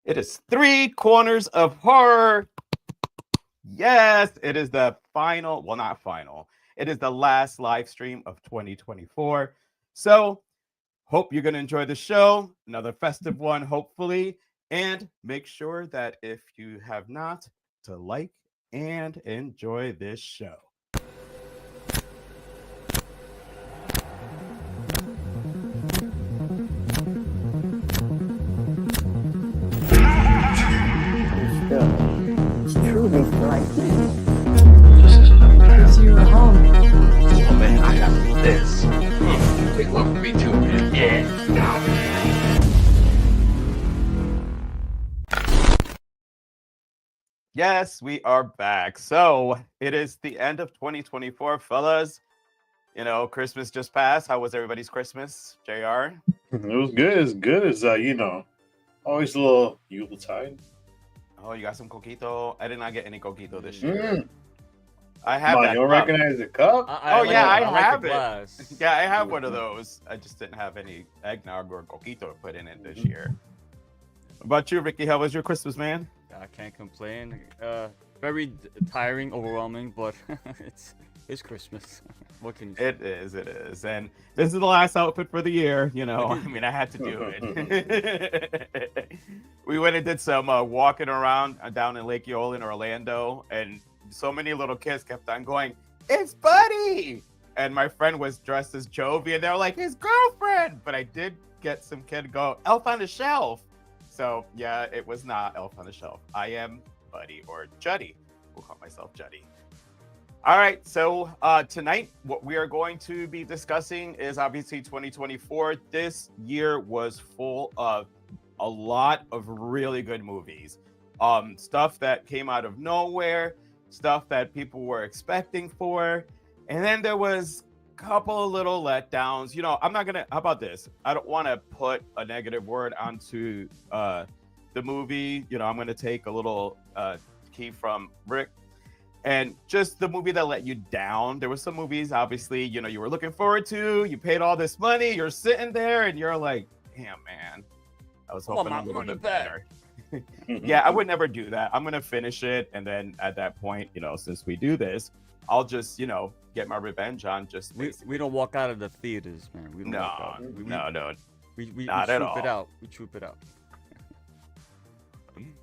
It is Three Corners of Horror. Yes, it is the final, well, not final. It is the last live stream of 2024. So, hope you're going to enjoy the show. Another festive one, hopefully. And make sure that if you have not, to like and enjoy this show. It's truly frightening. Because you were home. Oh man, I got this. Take one for me too, man. Yeah. Yes, we are back. So it is the end of 2024, fellas. You know, Christmas just passed. How was everybody's Christmas, JR? It was good. As good as always a little Yuletide. Oh, you got some coquito? I did not get any coquito this year. Mm. I have Come on, that you don't cup. recognize the cup? I have the it. glass. Yeah, I have one of those. I just didn't have any eggnog or coquito to put in it this year. What about you, Ricky? How was your Christmas, man? I can't complain. Very tiring, overwhelming, but it's Christmas. What can you say? It is. And this is the last outfit for the year, you know. I mean, I had to do it. We went and did some walking around down in Lake Eola in Orlando, and so many little kids kept on going, "It's Buddy!" And my friend was dressed as Jovi, and they were like, his girlfriend! But I did get some kid go, Elf on the Shelf. So, yeah, it was not Elf on the Shelf. I am Buddy, or Juddy. We'll call myself Juddy. All right, so tonight, what we are going to be discussing is obviously 2024. This year was full of a lot of really good movies. Stuff that came out of nowhere, stuff that people were expecting for, and then there was a couple of little letdowns. You know, I'm not gonna, how about this? I don't want to put a negative word onto the movie. You know, I'm gonna take a little key from Rick. And just the movie that let you down. There were some movies, obviously, you know, you were looking forward to. You paid all this money. You're sitting there, and you're like, "Damn, man, I was hoping a little bit better." Yeah, I would never do that. I'm gonna finish it, and then at that point, you know, since we do this, I'll just, you know, get my revenge on just. We don't walk out of the theaters, man. We don't walk out. No. We Not at all. troop it out. We troop it out.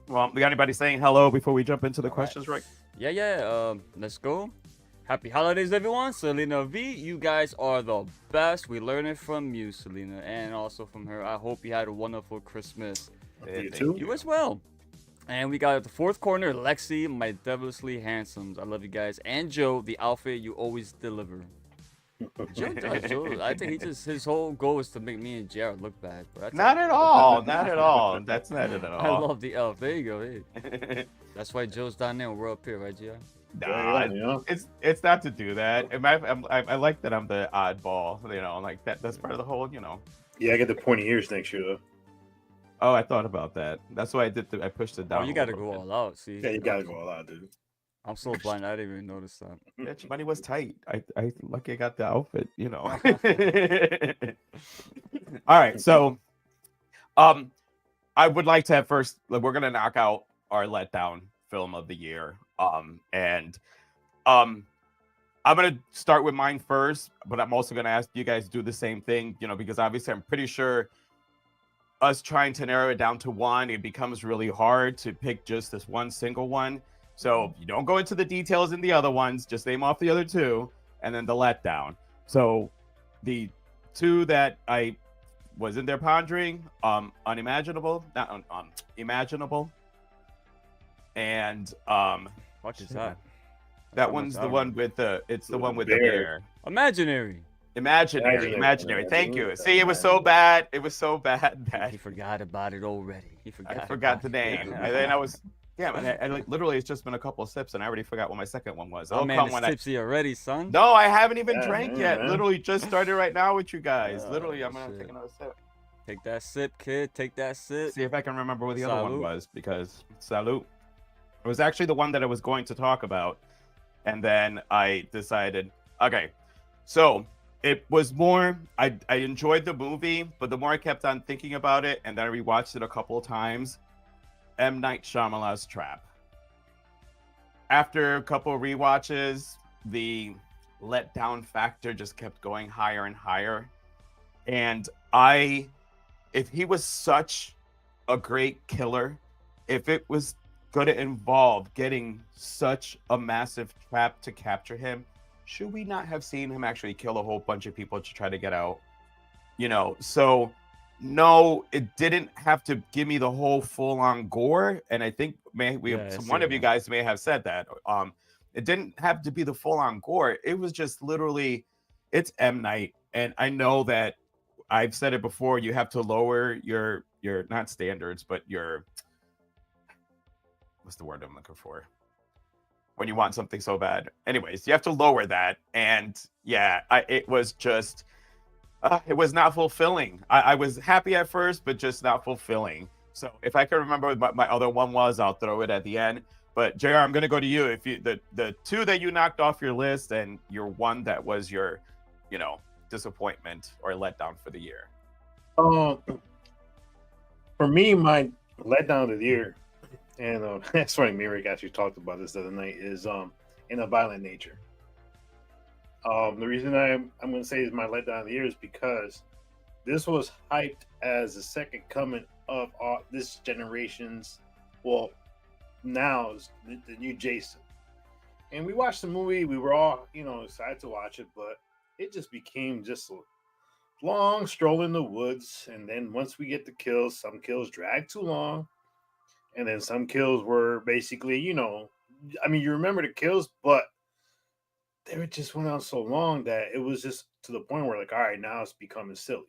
Well, we got anybody saying hello before we jump into the All questions, right? Yeah. Let's go. Happy holidays, everyone. Selena V, you guys are the best. We learn it from you, Selena, and also from her. I hope you had a wonderful Christmas. You too. You as well. And we got at the fourth corner, Lexi, my devilishly handsome. I love you guys. And Joe, the outfit you always deliver. Joe does. Joe, I think his whole goal is to make me and Jared look bad. But that's Not at all. Not at all. That's not it at all. I love the elf. There you go. Hey. That's why Joe's down there and we're up here, right, Jared? Nah, it's not to do that. I like that I'm the oddball. You know, like that's part of the whole. You know. Yeah, I get the pointy ears next year though. Oh, I thought about that. That's why I did. I pushed it down. Oh, you gotta go all out. See. Yeah, you gotta go all out, dude. I'm so blind. I didn't even notice that. Bitch, money was tight. I lucky I got the outfit. You know. All right, so, I would like to have first. We're gonna knock out our letdown film of the year. And I'm gonna start with mine first, but I'm also gonna ask you guys to do the same thing. You know, because obviously I'm pretty sure us trying to narrow it down to one, it becomes really hard to pick just this one single one. So you don't go into the details in the other ones, just name off the other two, and then the letdown. So the two that I was in there pondering, unimaginable, not imaginable, and What is that? that one's the one with the one with the bear. Imaginary. Imaginary. Thank you. See, it was so bad. It was so bad that He forgot about it already. I forgot the name. And then I was, I like, literally, it's just been a couple of sips, and I already forgot what my second one was. Oh, man, it's tipsy already, son. No, I haven't even drank yet. Man. Literally, just started right now with you guys. Oh, Literally, I'm gonna shit. take another sip. Take that sip, kid. Take that sip. See if I can remember what the other one Salud. was, because salute. It was actually the one that I was going to talk about, and then I decided, okay, so it was more. I enjoyed the movie, but the more I kept on thinking about it, and then I rewatched it a couple of times, M. Night Shyamalan's Trap. After a couple rewatches, the letdown factor just kept going higher and higher. And if he was such a great killer, if it was going to involve getting such a massive trap to capture him, should we not have seen him actually kill a whole bunch of people to try to get out? So no, it didn't have to give me the whole full-on gore. And I think one of you guys may have said that. It didn't have to be the full-on gore. It was just literally, it's M. Night. And I know that I've said it before, you have to lower your not standards, but your, what's the word I'm looking for? When you want something so bad. Anyways, you have to lower that. And yeah, it was just, it was not fulfilling. I was happy at first, but just not fulfilling. So if I can remember what my other one was, I'll throw it at the end. But JR, I'm going to go to you. If you the two that you knocked off your list and your one that was your, disappointment or letdown for the year. For me, my letdown of the year, and that's funny, me and Rick actually talked about this the other night, is in a violent nature. The reason I'm going to say is my letdown of the year is because this was hyped as the second coming of this generation's, now is the new Jason. And we watched the movie. We were all, excited to watch it, but it just became just a long stroll in the woods. And then once we get the kills, some kills drag too long. And then some kills were basically, you remember the kills, but they just went on so long that it was just to the point where, like, all right, now it's becoming silly.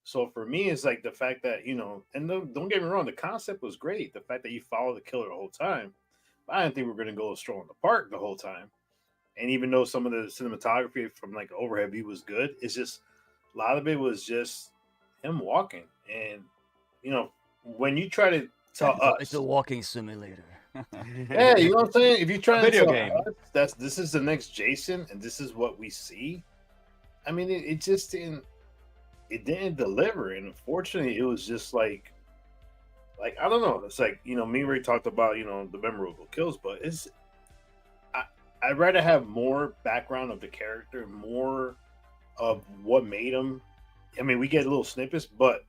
So for me, it's like the fact that, and don't get me wrong, the concept was great. The fact that you follow the killer the whole time. But I didn't think we were going to go stroll in the park the whole time. And even though some of the cinematography from like overhead view was good, it's just a lot of it was just him walking. And, when you try to tell us. It's a walking simulator. Yeah, you know what I'm saying? If you try to video tell game. us this is the next Jason and this is what we see, I mean, it just didn't. It didn't deliver, and unfortunately, it was just like I don't know. It's like me and Ray talked about the memorable kills, but I'd rather have more background of the character, more of what made him. I mean, we get little snippets, but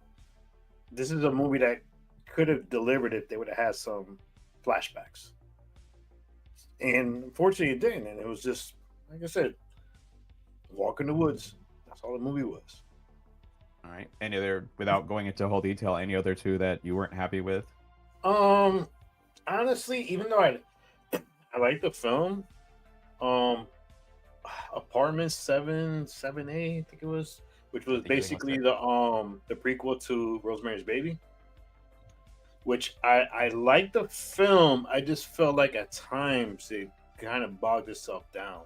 this is a movie that could have delivered if they would have had some flashbacks, and unfortunately, it didn't. And it was just like I said, walk in the woods. That's all the movie was. All right. Any other, without going into whole detail, any other two that you weren't happy with? Honestly, even though I like the film, Apartment 7A, I think it was, which was basically the prequel to Rosemary's Baby. Which I liked the film. I just felt like at times it kind of bogged itself down.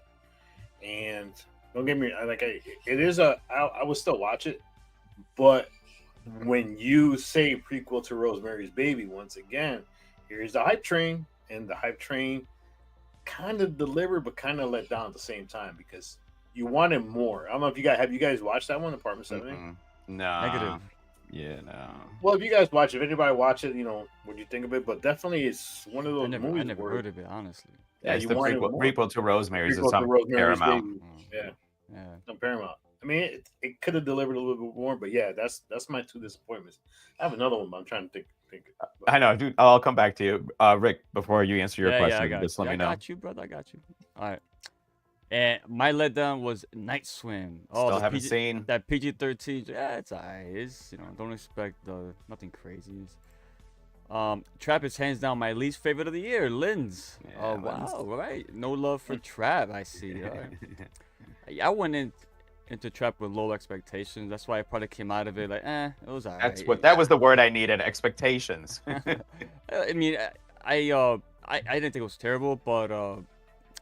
And don't get me I would still watch it. But when you say prequel to Rosemary's Baby, once again, here's the hype train, and the hype train kind of delivered, but kind of let down at the same time because you wanted more. I don't know if have you guys watched that one, Apartment 7? No. Negative. Yeah, no. Well, if you guys watch it, if anybody watch it, what do you think of it? But definitely, it's one of those movies. I never heard of it, honestly. Yeah, it's the prequel to Rosemary's. Prequel to Rosemary's Paramount. Baby. Yeah. On Paramount. I mean, it could have delivered a little bit more, but yeah, that's my two disappointments. I have another one, but I'm trying to think. I know, dude. I'll come back to you, Rick. Before you answer your question, just let me know. I got you, brother. I got you. All right. And my letdown was Night Swim. Still haven't seen that PG-13. Yeah, it's alright. It's don't expect nothing crazy. Trap is hands down my least favorite of the year. Lynn's. Yeah, oh wow, all right. No love for Trap. I see. All right. I went into Trap with low expectations. That's why I probably came out of it like, it was alright. That was the word I needed. Expectations. I mean, I didn't think it was terrible, but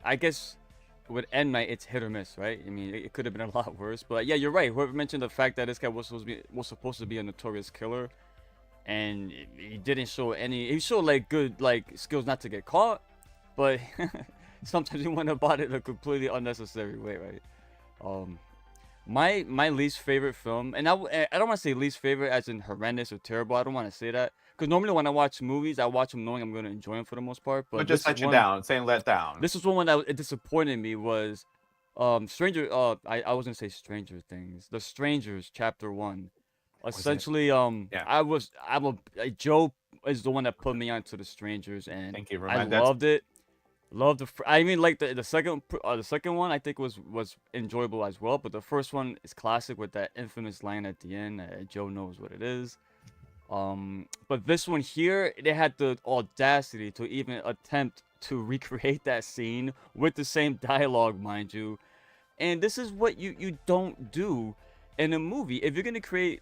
I guess with M. Night, it's hit or miss, right? I mean, it could have been a lot worse. But yeah, you're right. Whoever mentioned the fact that this guy was supposed to be a notorious killer, and he didn't show any. He showed like good skills not to get caught, but sometimes he went about it in a completely unnecessary way, right? My least favorite film, and I don't want to say least favorite as in horrendous or terrible. I don't want to say that because normally when I watch movies, I watch them knowing I'm going to enjoy them for the most part. But But just this is let you one. down, saying let down. This was one that it disappointed me was, Stranger. I was gonna say Stranger Things. The Strangers, Chapter 1. Was it? Essentially, Yeah. Joe is the one that put me onto the Strangers, and Thank you. I Remind that's loved it. Loved I mean, like the second one I think was enjoyable as well, but the first one is classic with that infamous line at the end. Joe knows what it is. But this one here, they had the audacity to even attempt to recreate that scene with the same dialogue, mind you. And this is what you don't do in a movie. If you're gonna create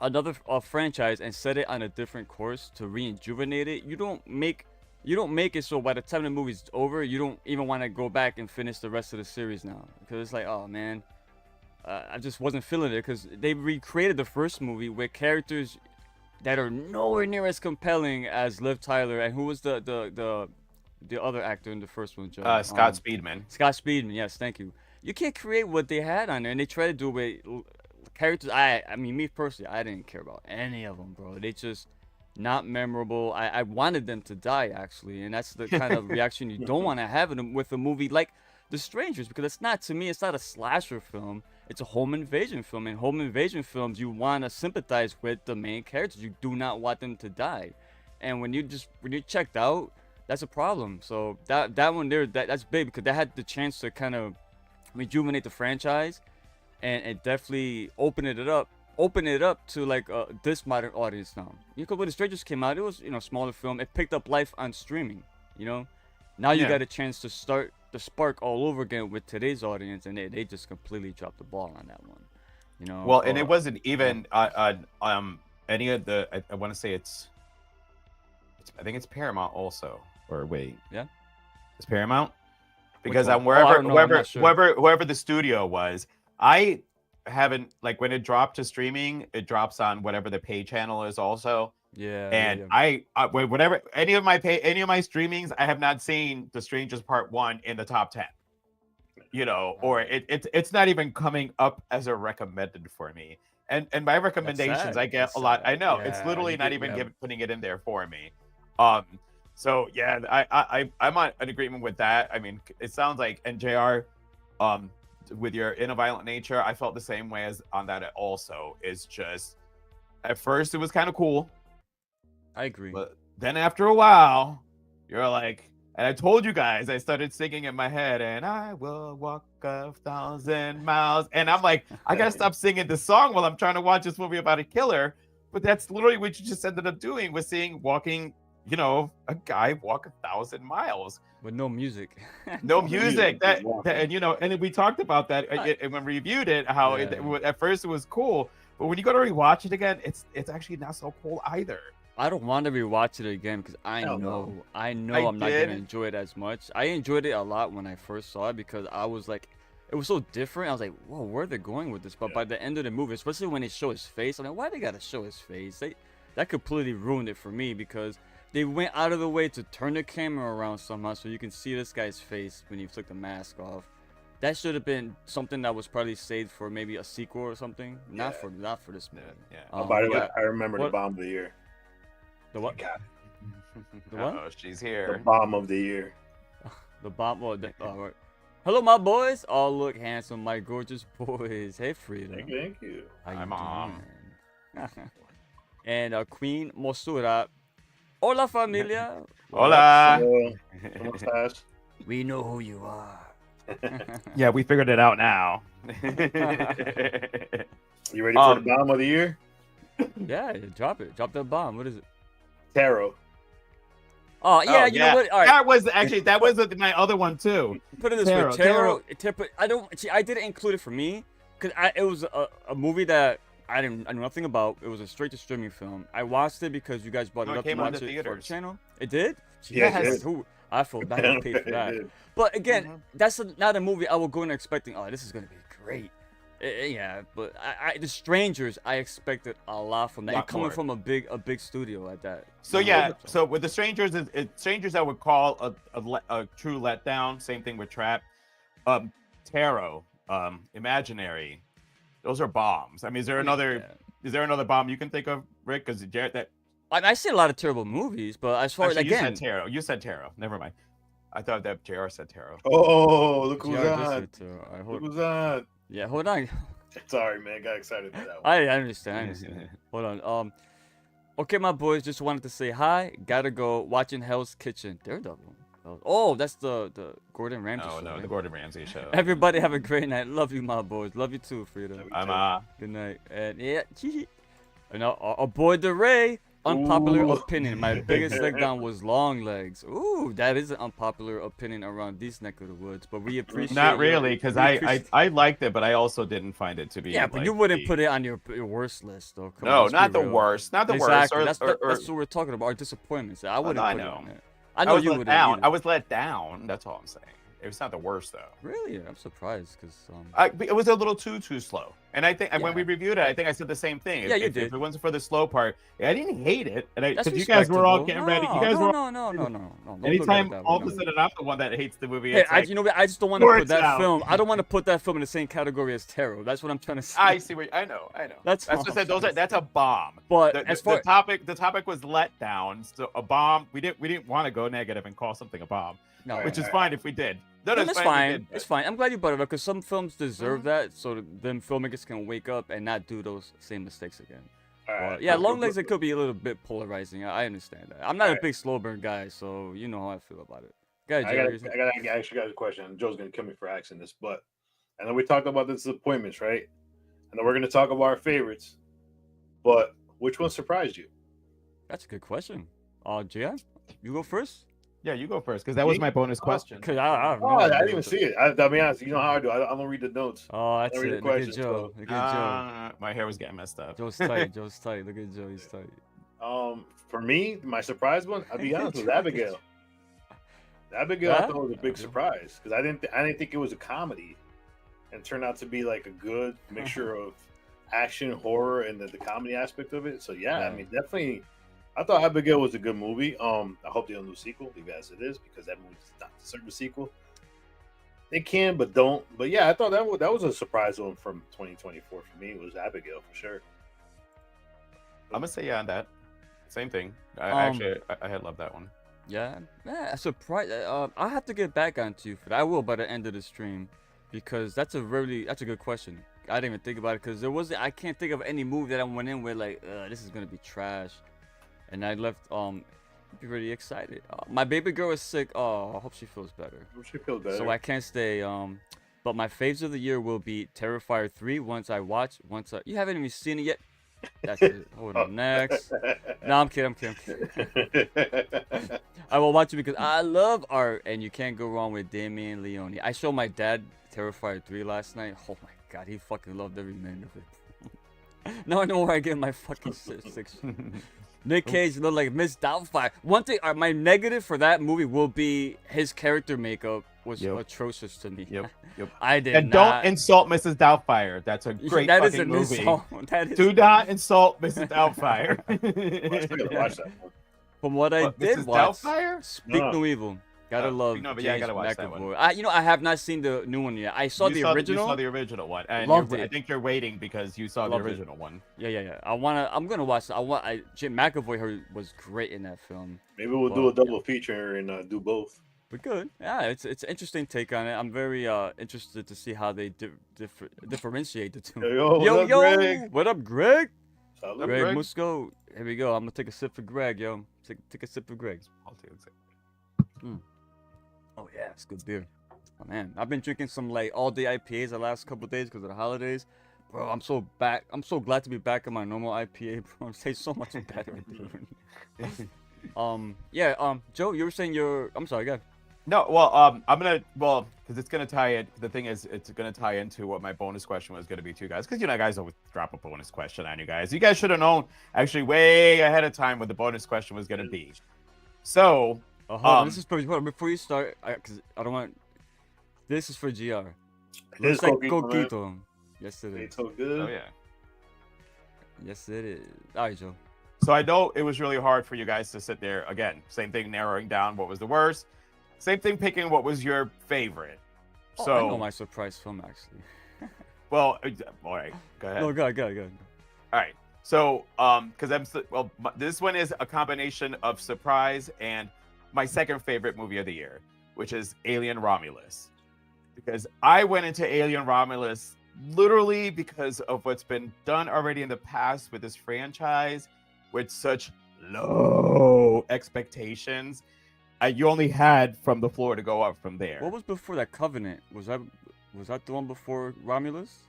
another franchise and set it on a different course to rejuvenate it, you don't make it so by the time the movie's over, you don't even want to go back and finish the rest of the series now, because it's like, oh man, I just wasn't feeling it because they recreated the first movie with characters that are nowhere near as compelling as Liv Tyler, and who was the other actor in the first one, Joe? Scott Speedman. Scott Speedman, yes, thank you. You can't create what they had on there, and they try to do with characters. I mean, me personally, I didn't care about any of them, bro. They just not memorable. I wanted them to die, actually, and that's the kind of reaction you don't want to have with a movie like The Strangers, because it's not, to me, it's not a slasher film. It's a home invasion film. In home invasion films, you want to sympathize with the main characters. You do not want them to die, and when you're checked out, that's a problem. So that one there, that's big, because that had the chance to kind of rejuvenate the franchise, and it definitely open it up to like this modern audience now. Because when The Strangers came out, it was, smaller film. It picked up life on streaming, Now you got a chance to start the spark all over again with today's audience, and they just completely dropped the ball on that one, Well, and it wasn't even any of the. I want to say it's. I think it's Paramount also. Or wait, yeah, it's Paramount, Which because one? I'm wherever I don't know, I'm not sure. whoever the studio was. I haven't, like, when it dropped to streaming, it drops on whatever the pay channel is also. Yeah. And yeah. whatever any of my streamings, I have not seen The Strangers Part 1 in the top 10. Or it's not even coming up as a recommended for me. And my recommendations, I get a lot. I know it's literally not even putting it in there for me. So yeah, I'm on an agreement with that. I mean, it sounds like, and JR, with your In a Violent Nature, I felt the same way as on that also. It's just, at first it was kind of cool. I agree. But then after a while, you're like, and I told you guys, I started singing in my head, and I will walk 1,000 miles. And I'm like, I gotta stop singing the song while I'm trying to watch this movie about a killer. But that's literally what you just ended up doing, was walking, a guy walk 1,000 miles. With no music. No music. And we talked about that when we reviewed it, how at first it was cool. But when you go to rewatch it again, it's actually not so cool either. I don't want to rewatch it again because I know I'm not gonna enjoy it as much. I enjoyed it a lot when I first saw it because I was like, it was so different. I was like, whoa, where are they going with this? But by the end of the movie, especially when they show his face, I'm like, why they gotta show his face? That completely ruined it for me because they went out of the way to turn the camera around somehow so you can see this guy's face when he took the mask off. That should have been something that was probably saved for maybe a sequel or something. Not for this movie. Yeah. By the way, I remember the bomb of the year. The what? God. The what? Oh, she's here. The bomb of the year. The bomb. Well, right. Hello, my boys. Oh, look, handsome, my gorgeous boys. Hey, Frida. Thank you. Hi, Mom. And Queen Mosura. Hola, familia. Hola. We know who you are. Yeah, we figured it out now. You ready for the bomb of the year? Yeah, drop it. Drop that bomb. What is it? Tarot. Oh yeah, you know what? All right. That was my other one too. Put it this way, Tarot. I didn't include it for me because it was a movie that I knew nothing about. It was a straight to streaming film. I watched it because you guys brought it up to watch it for the channel. It did? Yes. I feel bad I paid for that. But again, that's not a movie I would go in expecting, oh, this is going to be great. Yeah, but The Strangers, I expected a lot from that. Coming from a big studio at that. So so with The Strangers, Strangers I would call a true letdown. Same thing with Trap. Tarot, Imaginary. those are bombs. I mean, is there another bomb you can think of, Rick? Because Jared, that I see a lot of terrible movies, but as far actually, as again, you said Taro. Never mind. I thought that JR said Taro. Oh, look who's JR did on. say Taro. All right, Look hold, who's on. yeah, hold on. Sorry, man. Got excited by that one. I understand. Hold on. Okay, my boys, just wanted to say hi. Gotta go. Watching Hell's Kitchen. Daredevil. Oh, that's the Gordon Ramsay show. No, right? the Gordon Ramsay show. Everybody have a great night. Love you, my boys. Love you too, Freedom. Good night. And yeah, and aboard the Ray. Unpopular opinion. My biggest leg down was long legs. Ooh, that is an unpopular opinion around these neck of the woods. But we appreciate. Not really, because I liked it, but I also didn't find it to be. Yeah, but you wouldn't put it on your worst list, though. Come on, No, let's not be the real. worst. Not the Exactly. worst. That's what we're talking about. Our disappointments. I wouldn't I put it know. on there. I know was you let wouldn't. down. either. I was let down. That's all I'm saying. It's not the worst though. Really, I'm surprised because It was a little too slow. And I think and when Yeah. we reviewed it, I think I said the same thing. Yeah, you if did. it wasn't for the slow part, I didn't hate it. And that's because you guys were all respectable. getting ready. You guys were no. Don't look at it anytime that way, all of no. a sudden I'm the one that hates the movie. Hey, It's like, you know what? I just don't want to Words put that out. film. I don't want to put that film in the same category as Tarot. That's what I'm trying to say. I see what I know. That's what all I I'm said. trying to That's a bomb. But The, as the, far the topic was let down. So a bomb. We didn't want to go negative and call something a bomb, no, which is fine if we did. No, that's it's fine. We did, It's fine. I'm glad you brought it up because some films deserve that, so that then filmmakers can wake up and not do those same mistakes again. All right. Yeah, long legs. It could be a little bit polarizing. I understand that. I'm not a Alright. big slow burn guy, so you know how I feel about it. Go ahead, I Jerry. actually got a question. And Joe's gonna kill me for asking this, but I know we talked about the disappointments, right? I know we're gonna talk about our favorites, but which one surprised you? That's a good question. Gian, you go first. Yeah, you go first because that was my bonus question. Cause I have no Oh, I idea didn't even what see it. I'll be honest. You know how I do. I don't read the notes. Oh, that's read the it. Look at questions, Joe. so- Look at Joe. My hair was getting messed up. Joe's tight. Joe's tight. Look at Joe. He's tight. For me, my surprise one, I'll be honest, was Abigail. Abigail, I thought was a big surprise because I didn't think it was a comedy, and it turned out to be like a good mixture of action, horror, and the comedy aspect of it. So yeah, I mean, definitely, I thought Abigail was a good movie. I hope they don't do a sequel, leave it as it is, because that movie does not deserve a sequel. They can, but don't. But yeah, I thought that was a surprise one from 2024 for me. It was Abigail for sure. I'm gonna say yeah on that. Same thing. I had loved that one. Yeah, a surprise. I'll have to get back onto you for that. I will by the end of the stream, because that's a good question. I didn't even think about it because I can't think of any movie that I went in with like this is gonna be trash, and I left pretty excited. My baby girl is sick. Oh, I hope she feels better. She feels better. So I can't stay. But my faves of the year will be Terrifier 3. You haven't even seen it yet. That's it. Hold on. Next. No, I'm kidding. I will watch it because I love art, and you can't go wrong with Damien Leone. I showed my dad Terrifier 3 last night. Oh my god, he fucking loved every minute of it. Now I know where I get my fucking six. Nick Cage looked like Miss Doubtfire. One thing, my negative for that movie will be his character makeup was atrocious to me. Yep. I did and not. don't insult Mrs. Doubtfire. That's a great That fucking is an movie. insult. That is. Do not insult Mrs. Doubtfire. I still gotta watch that one. From what I did Mrs. watch, Doubtfire? Speak No Evil. Gotta love. No, but yeah, I James gotta watch that one. McAvoy. I have not seen the new one yet. I saw the original. You saw the original one, and Loved I it. think you're waiting because you saw Loved the it. original one. Yeah. I'm gonna watch. Jim McAvoy was great in that film. Maybe we'll do a double feature and do both. We could. Yeah, it's an interesting take on it. I'm very interested to see how they differentiate the two. Yo, Greg? What up, Greg? Salud. Greg Musco. Here we go. I'm gonna take a sip for Greg, yo. Take a sip for Greg. I'll take it. Oh yeah, it's good beer. Oh man, I've been drinking some like all-day IPAs the last couple of days because of the holidays. Bro, I'm so glad to be back in my normal IPA, bro. It tastes so much better, dude. Joe, you were saying I'm sorry, go ahead. No, well, I'm gonna because it's gonna tie it. The thing is, it's gonna tie into what my bonus question was gonna be too, guys. Because guys always drop a bonus question on you guys. You guys should have known actually way ahead of time what the bonus question was gonna be. So, hold on, this is before you start, because I don't want. This is for GR. Looks like Coquito. Yes, it is. It's so good. Oh yeah. Yes, it is. All right, Joe. So I know it was really hard for you guys to sit there again. Same thing, narrowing down what was the worst. Same thing, picking what was your favorite. Oh, So I know my surprise film actually. well, all right, go ahead. No, go ahead. All right. So, because this one is a combination of surprise and my second favorite movie of the year, which is Alien Romulus. Because I went into Alien Romulus literally because of what's been done already in the past with this franchise, with such low expectations. You only had from the floor to go up from there. What was before that? Covenant? Was that the one before Romulus?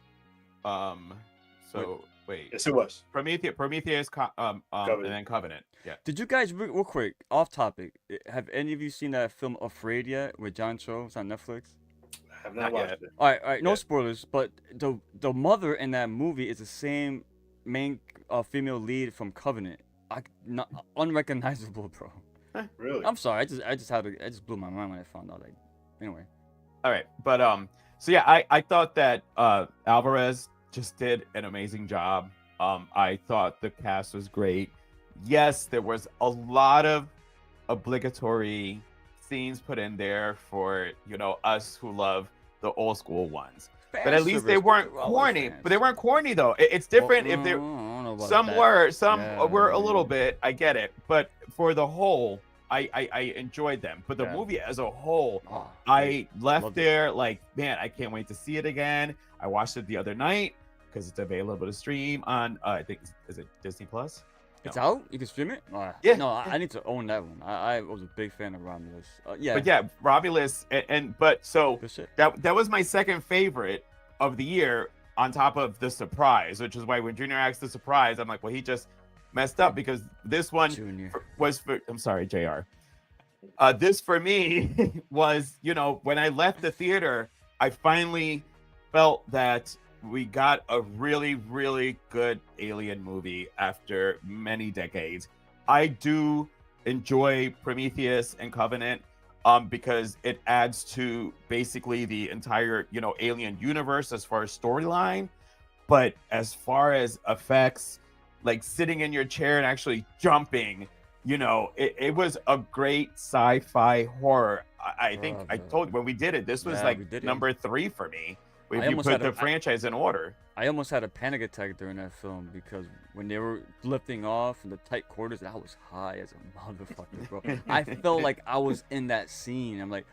Wait. Yes, it was. Prometheus, and then Covenant. Yeah. Did you guys real quick off topic? Have any of you seen that film Afraid yet with John Cho? It's on Netflix. I have not watched it. All right. No Yeah. spoilers, but the mother in that movie is the same main female lead from Covenant. Not unrecognizable, bro. Really? I'm sorry. I just blew my mind when I found out. Like, anyway. All right, but so yeah, I thought that Alvarez just did an amazing job. I thought the cast was great. Yes, there was a lot of obligatory scenes put in there for us who love the old school ones. But at least they weren't corny. But they weren't corny though. It's different if they're some were a little bit. I get it, but for the whole, I enjoyed them. But the movie as a whole, I left there like, man, I can't wait to see it again. I watched it the other night because it's available to stream on I think is it Disney Plus? It's out. You can stream it. Yeah. No, I need to own that one. I was a big fan of Romulus. Yeah. But yeah, Romulus but so Good shit. that was my second favorite of the year on top of the surprise, which is why when Junior asked the surprise, I'm like, well, he just messed up because this one Junior. was for, I'm sorry, JR. This for me was, when I left the theater, I finally felt that we got a really, really good Alien movie after many decades. I do enjoy Prometheus and Covenant because it adds to basically the entire, Alien universe as far as storyline. But as far as effects, like sitting in your chair and actually jumping, it was a great sci-fi horror. I think I told you when we did it, this was number 3 for me. If you put the franchise in order. I almost had a panic attack during that film because when they were lifting off in the tight quarters, I was high as a motherfucker, bro. I felt like I was in that scene. I'm like,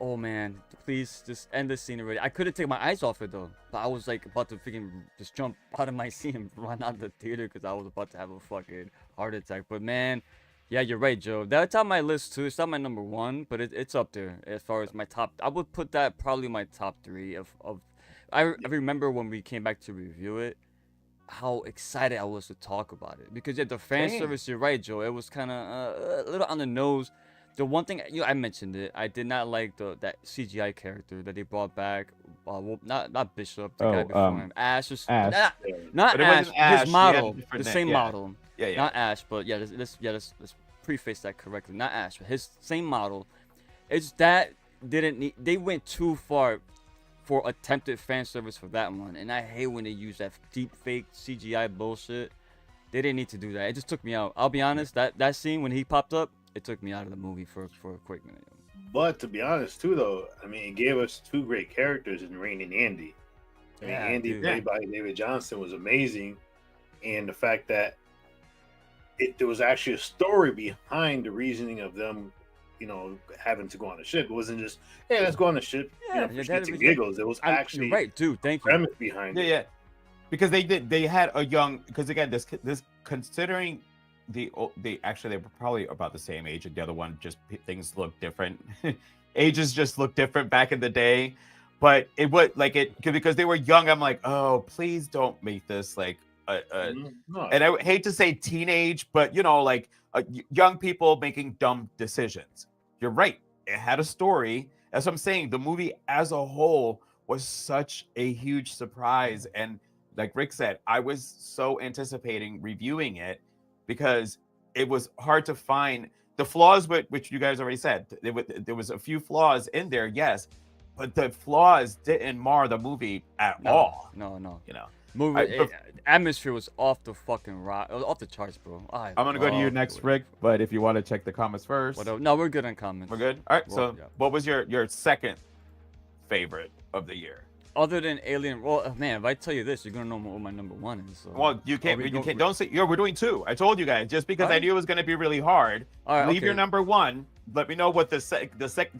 oh man, please just end this scene already. I couldn't take my eyes off it though, but I was like about to freaking just jump out of my seat and run out of the theater because I was about to have a fucking heart attack. But man, yeah, you're right, Joe. That's on my list too. It's not my number 1, but it's up there as far as my top. I would put that probably my top 3 of. I remember when we came back to review it, how excited I was to talk about it because the fan service. You're right, Joe. It was kind of a little on the nose. The one thing I mentioned it, I did not like that CGI character that they brought back. Not Bishop, the guy before him. Ash. Not Ash. His model, the same model. Yeah. Not Ash, but yeah, let's preface that correctly. Not Ash, but his same model. It's that they went too far for attempted fan service for that one, and I hate when they use that deep fake CGI bullshit. They didn't need to do that. It just took me out. I'll be honest, that scene when he popped up, it took me out of the movie for a quick minute. But to be honest, too, though, I mean, it gave us 2 great characters in Rain and Andy. I mean, Andy, played by David Johnson, was amazing, and the fact that there was actually a story behind the reasoning of them, having to go on a ship. It wasn't just, hey, let's go on a ship. For shits and giggles. It was actually you're right, dude. Thank you. Premise behind it. Yeah, because they had a young. Because again, this considering they were probably about the same age, and the other one just things look different. Ages just look different back in the day, but it was like because they were young. I'm like, oh, please don't make this like No. And I hate to say teenage, but young people making dumb decisions. You're right. It had a story. That's what I'm saying. The movie as a whole was such a huge surprise. And like Rick said, I was so anticipating reviewing it because it was hard to find the flaws, which you guys already said. There was a few flaws in there, yes, but the flaws didn't mar the movie at all. No. Movie atmosphere was off the fucking rock. It was off the charts, bro. I'm gonna go to you next, Rick. But if you want to check the comments first, no, we're good on comments. We're good. All right. What was your second favorite of the year? other than Alien, well, man, if I tell you this, you're gonna know what my number one is. So. Well, you can't. Don't say. Yo, we're doing two. I told you guys just because I Alright. knew it was going to be really hard. Alright, Leave your okay. number one. Let me know what the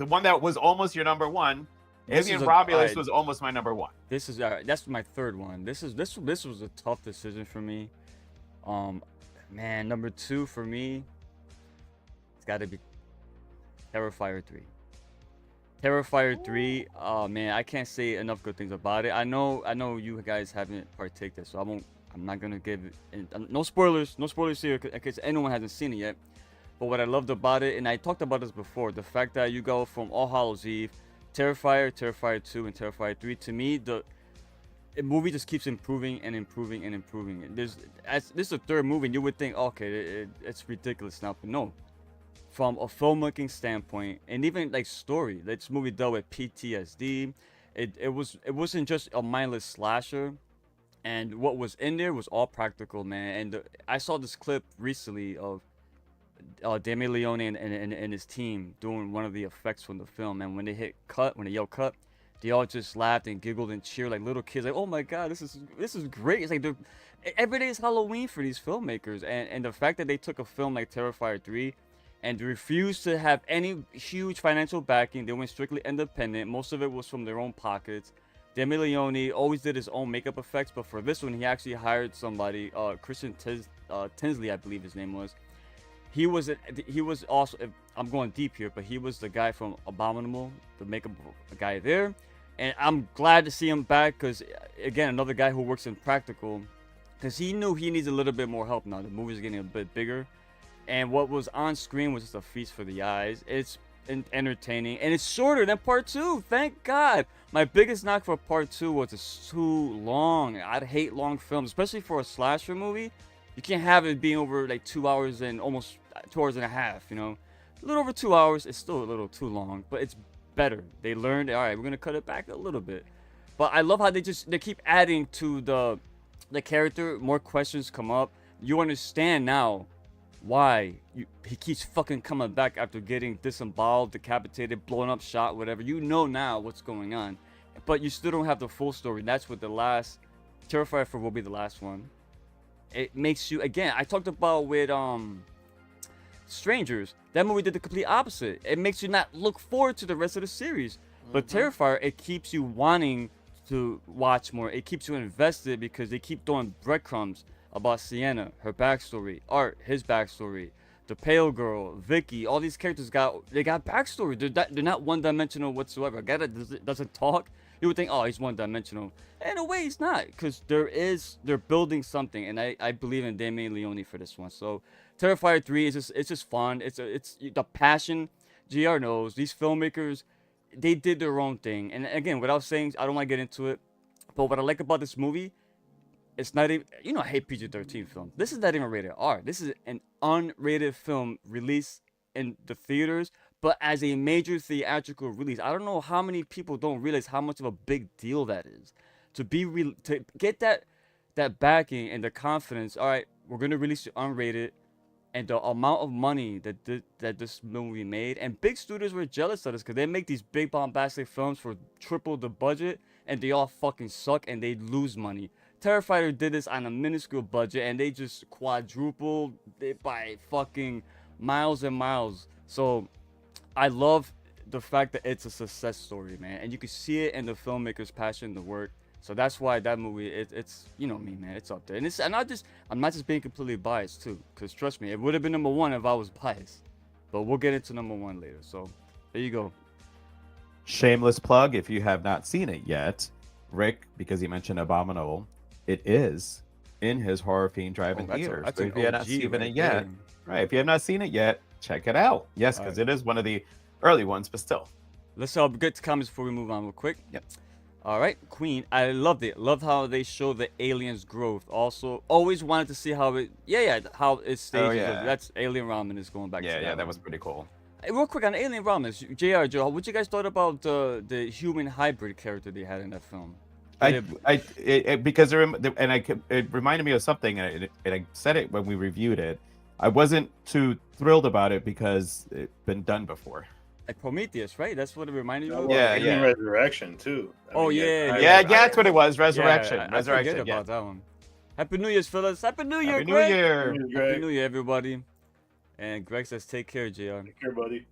one that was almost your number one. This Alien is Romulus alright. was almost my number one. This is that's my third one. This was a tough decision for me. Man, number two for me, it's got to be Terrifier 3. Terrifier 3. Oh man, I can't say enough good things about it. I know you guys haven't partaked, so I'm not gonna give it. No spoilers here, because anyone hasn't seen it yet. But what I loved about it, and I talked about this before, the fact that you go from All Hallows Eve, Terrifier, Terrifier 2, and Terrifier 3. To me, the movie just keeps improving and improving and improving. This is the third movie, and you would think, okay, it's ridiculous now, but no. From a filmmaking standpoint, and even like story, this movie dealt with PTSD. It wasn't just a mindless slasher, and what was in there was all practical, man. And I saw this clip recently of Damien Leone and his team doing one of the effects from the film, and when they yelled cut, they all just laughed and giggled and cheered like little kids, like, oh my god, this is great. It's like every day is Halloween for these filmmakers, and the fact that they took a film like Terrifier 3 and refused to have any huge financial backing. They went strictly independent. Most of it was from their own pockets. Damien Leone always did his own makeup effects, but for this one, he actually hired somebody, Christian Tinsley, I believe his name was. He was also, I'm going deep here, but he was the guy from Abominable, the makeup guy there. And I'm glad to see him back, because, again, another guy who works in practical, because he knew he needs a little bit more help now. The movie's getting a bit bigger. And what was on screen was just a feast for the eyes. It's entertaining, and it's shorter than part 2. Thank God. My biggest knock for part 2 was it's too long. I'd hate long films, especially for a slasher movie. You can't have it being over like 2 hours and almost 2 hours and a half, you know. A little over 2 hours. It's still a little too long, but it's better. They learned, all right, we're gonna cut it back a little bit. But I love how they keep adding to the character. More questions come up. You understand now why he keeps fucking coming back after getting disemboweled, decapitated, blown up, shot, whatever. You know now what's going on, but you still don't have the full story. That's what the last Terrifier 4 will be, the last one. It makes you, again, I talked about with Strangers. That movie did the complete opposite. It makes you not look forward to the rest of the series. But Terrifier, it keeps you wanting to watch more. It keeps you invested because they keep throwing breadcrumbs about Sienna, her backstory, Art, his backstory, the Pale Girl, Vicky. All these characters got backstory. They're not one-dimensional whatsoever. A guy that doesn't talk, you would think, oh, he's one-dimensional. In a way, he's not, because they're building something, and I believe in Damien Leone for this one. So Terrifier 3 is just fun. It's the passion. GR knows these filmmakers, they did their own thing. And again, without saying, I don't want to get into it, but what I like about this movie, it's not even, I hate PG-13 films. This is not even rated R. This is an unrated film released in the theaters, but as a major theatrical release. I don't know how many people don't realize how much of a big deal that is. To get that backing and the confidence, all right, we're going to release it unrated, and the amount of money that this movie made, and big studios were jealous of this because they make these big bombastic films for triple the budget, and they all fucking suck and they lose money. Terrifier did this on a minuscule budget, and they just quadrupled it by fucking miles and miles. So I love the fact that it's a success story, man, and you can see it in the filmmaker's passion, the work. So that's why that movie, it's you know me, man, it's up there. And I'm not just being completely biased too, because trust me, it would have been number one if I was biased. But we'll get into number one later. So there you go. Shameless plug, if you have not seen it yet, Rick, because he mentioned Abominable, it is in his Horror Fiend drive-in theaters. That's So if you have not OG seen right it yet, there. right? If you have not seen it yet, check it out. Yes, because it is one of the early ones, but still. Let's get to comments before we move on real quick. Yep. All right, Queen, I loved it. Loved how they show the aliens' growth. Also, always wanted to see how it, how it stages. Oh, yeah. That's Alien Ramen is going back to Yeah, that one. was pretty cool. Hey, real quick on Alien Ramen, JR Joe, what you guys thought about the human hybrid character they had in that film? Because it reminded me of something, and I said it when we reviewed it. I wasn't too thrilled about it because it's been done before. like Prometheus, right? That's what it reminded you of. Yeah, Alien yeah. Resurrection too. Oh, yeah, Yeah, that's what it was. Resurrection. I Resurrection. forget Yeah. about that one. Happy New Year's, fellas. Happy New Year, Happy New Greg. Year. Happy New Year, everybody. And Greg says, "Take care, Jr." Take care, buddy.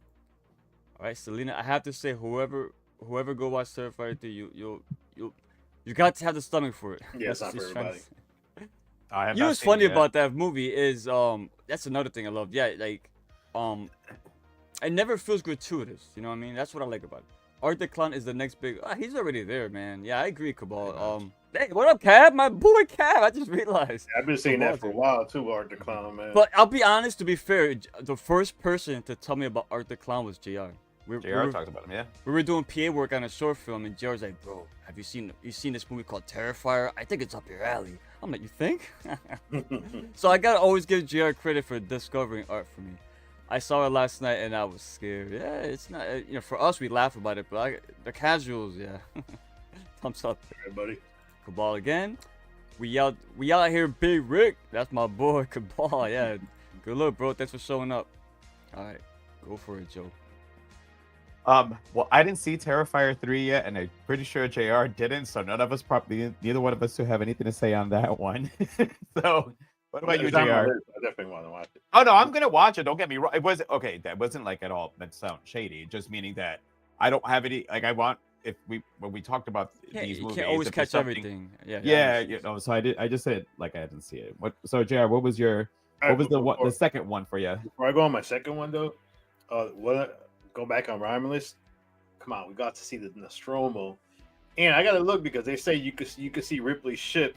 All right, Selena. I have to say, whoever go watch Terrifier 3, you got to have the stomach for it. Yeah, it's That's not for just trying to everybody. say. I have You know not what's seen funny it yet. about that movie is that's another thing I love. Yeah, like it never feels gratuitous. You know what I mean? That's what I like about it. Art the Clown is the next big. He's already there, man. Yeah, I agree, Cabal. Hey, what up, Cab? My boy, Cab. I just realized. I've been saying that for a Cabal, while too, Art the Clown, man. But I'll be honest. To be fair, the first person to tell me about Art the Clown was Jr. JR talks about him, yeah. We were doing PA work on a short film, and JR's like, "Bro, have you seen this movie called Terrifier? I think it's up your alley." I'm like, "You think?" So I gotta always give JR credit for discovering art for me. I saw it last night and I was scared. Yeah, it's not. For us we laugh about it, but the casuals, yeah. Thumbs up, Everybody. Cabal again. We out here, Big Rick. That's my boy, Cabal. Yeah, good luck, bro. Thanks for showing up. All right, go for it, Joe. Well, I didn't see Terrifier 3 yet, and I'm pretty sure JR didn't, so neither one of us who have anything to say on that one. So, what about you, It's on my JR? list. I definitely want to watch it. Oh no, I'm gonna watch it. Don't get me wrong. It wasn't okay. That wasn't like at all. That sounds shady. Just meaning that I don't have any. Like I want when we talked about these You movies, can't always if there's catch something- everything. Yeah. Yeah, So I just said like I didn't see it. So JR, what was All right, the second one for you? Before I go on my second one though, go back on Romulus. Come on, we got to see the Nostromo, and I gotta look because they say you could see Ripley's ship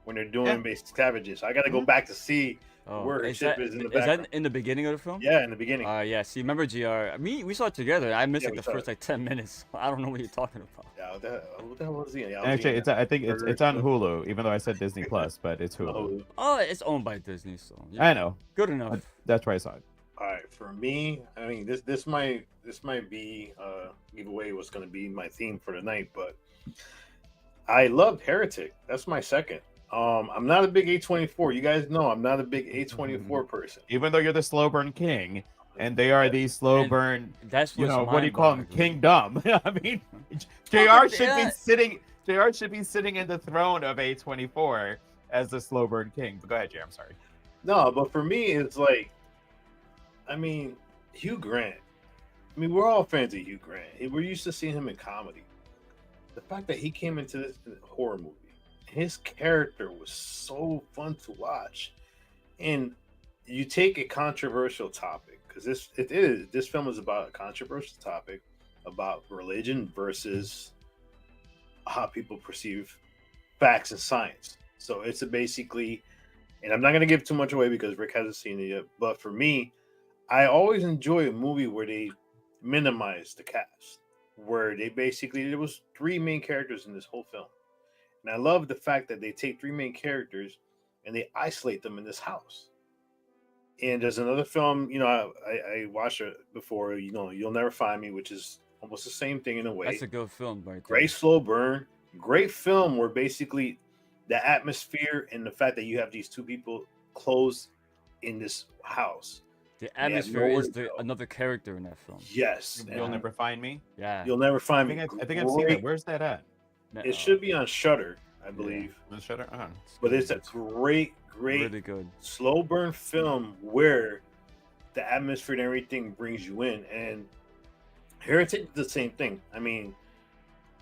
when they're doing basic savages. So I gotta go back to see where her ship is in the background. Is that in the beginning of the film? Yeah, in the beginning. Yeah. See, remember GR? We saw it together. I missed Yeah, like we the saw first it. like 10 minutes. I don't know what you're talking about. Yeah, what the hell was he? Yeah, Actually, I think it's on Hulu, even though I said Disney Plus, but it's Hulu. Oh, it's owned by Disney, so yeah, I know. good enough. That's where I saw it. All right, for me, I mean this might be give away what's going to be my theme for the night, but I loved Heretic. That's my second. I'm not a big A24. You guys know I'm not a big A24 person. Even though you're the slow burn king, and they are the slow burn. That's You what's know what do you call them? mind-boggling. Kingdom. I mean, JR should be sitting. JR should be sitting in the throne of A24 as the slow burn king. But go ahead, JR. I'm sorry. No, but for me, it's like, I mean, Hugh Grant. I mean, we're all fans of Hugh Grant. We're used to seeing him in comedy. The fact that he came into this horror movie, his character was so fun to watch. And you take a controversial topic, because this film is about a controversial topic about religion versus how people perceive facts and science. So it's basically, and I'm not going to give too much away because Rick hasn't seen it yet, but for me, I always enjoy a movie where they minimize the cast, where there was three main characters in this whole film. And I love the fact that they take three main characters and they isolate them in this house. And there's another film, I watched it before, You'll Never Find Me, which is almost the same thing in a way. That's a good film, right? Great slow burn, great film where basically the atmosphere and the fact that you have these two people closed in this house. The atmosphere is another character in that film. Yes. You'll never find me. Yeah. You'll Never Find I Me. think I've seen it. Where's that at? It should be on Shudder, I believe. The Shutter. But it's a great really good slow burn film where the atmosphere and everything brings you in. And Heretic is the same thing. I mean,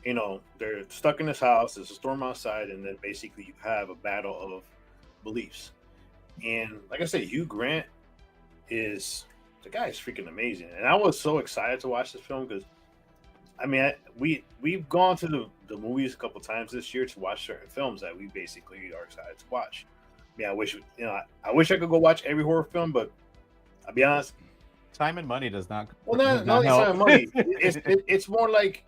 they're stuck in this house, there's a storm outside, and then basically you have a battle of beliefs. And like I said, Hugh Grant the guy is freaking amazing. And I was so excited to watch this film because I mean, we've gone to the movies a couple times this year to watch certain films that we basically are excited to watch. Yeah, I wish I could go watch every horror film, but I'll be honest, time and money does not. Well, not time and money. It's more like,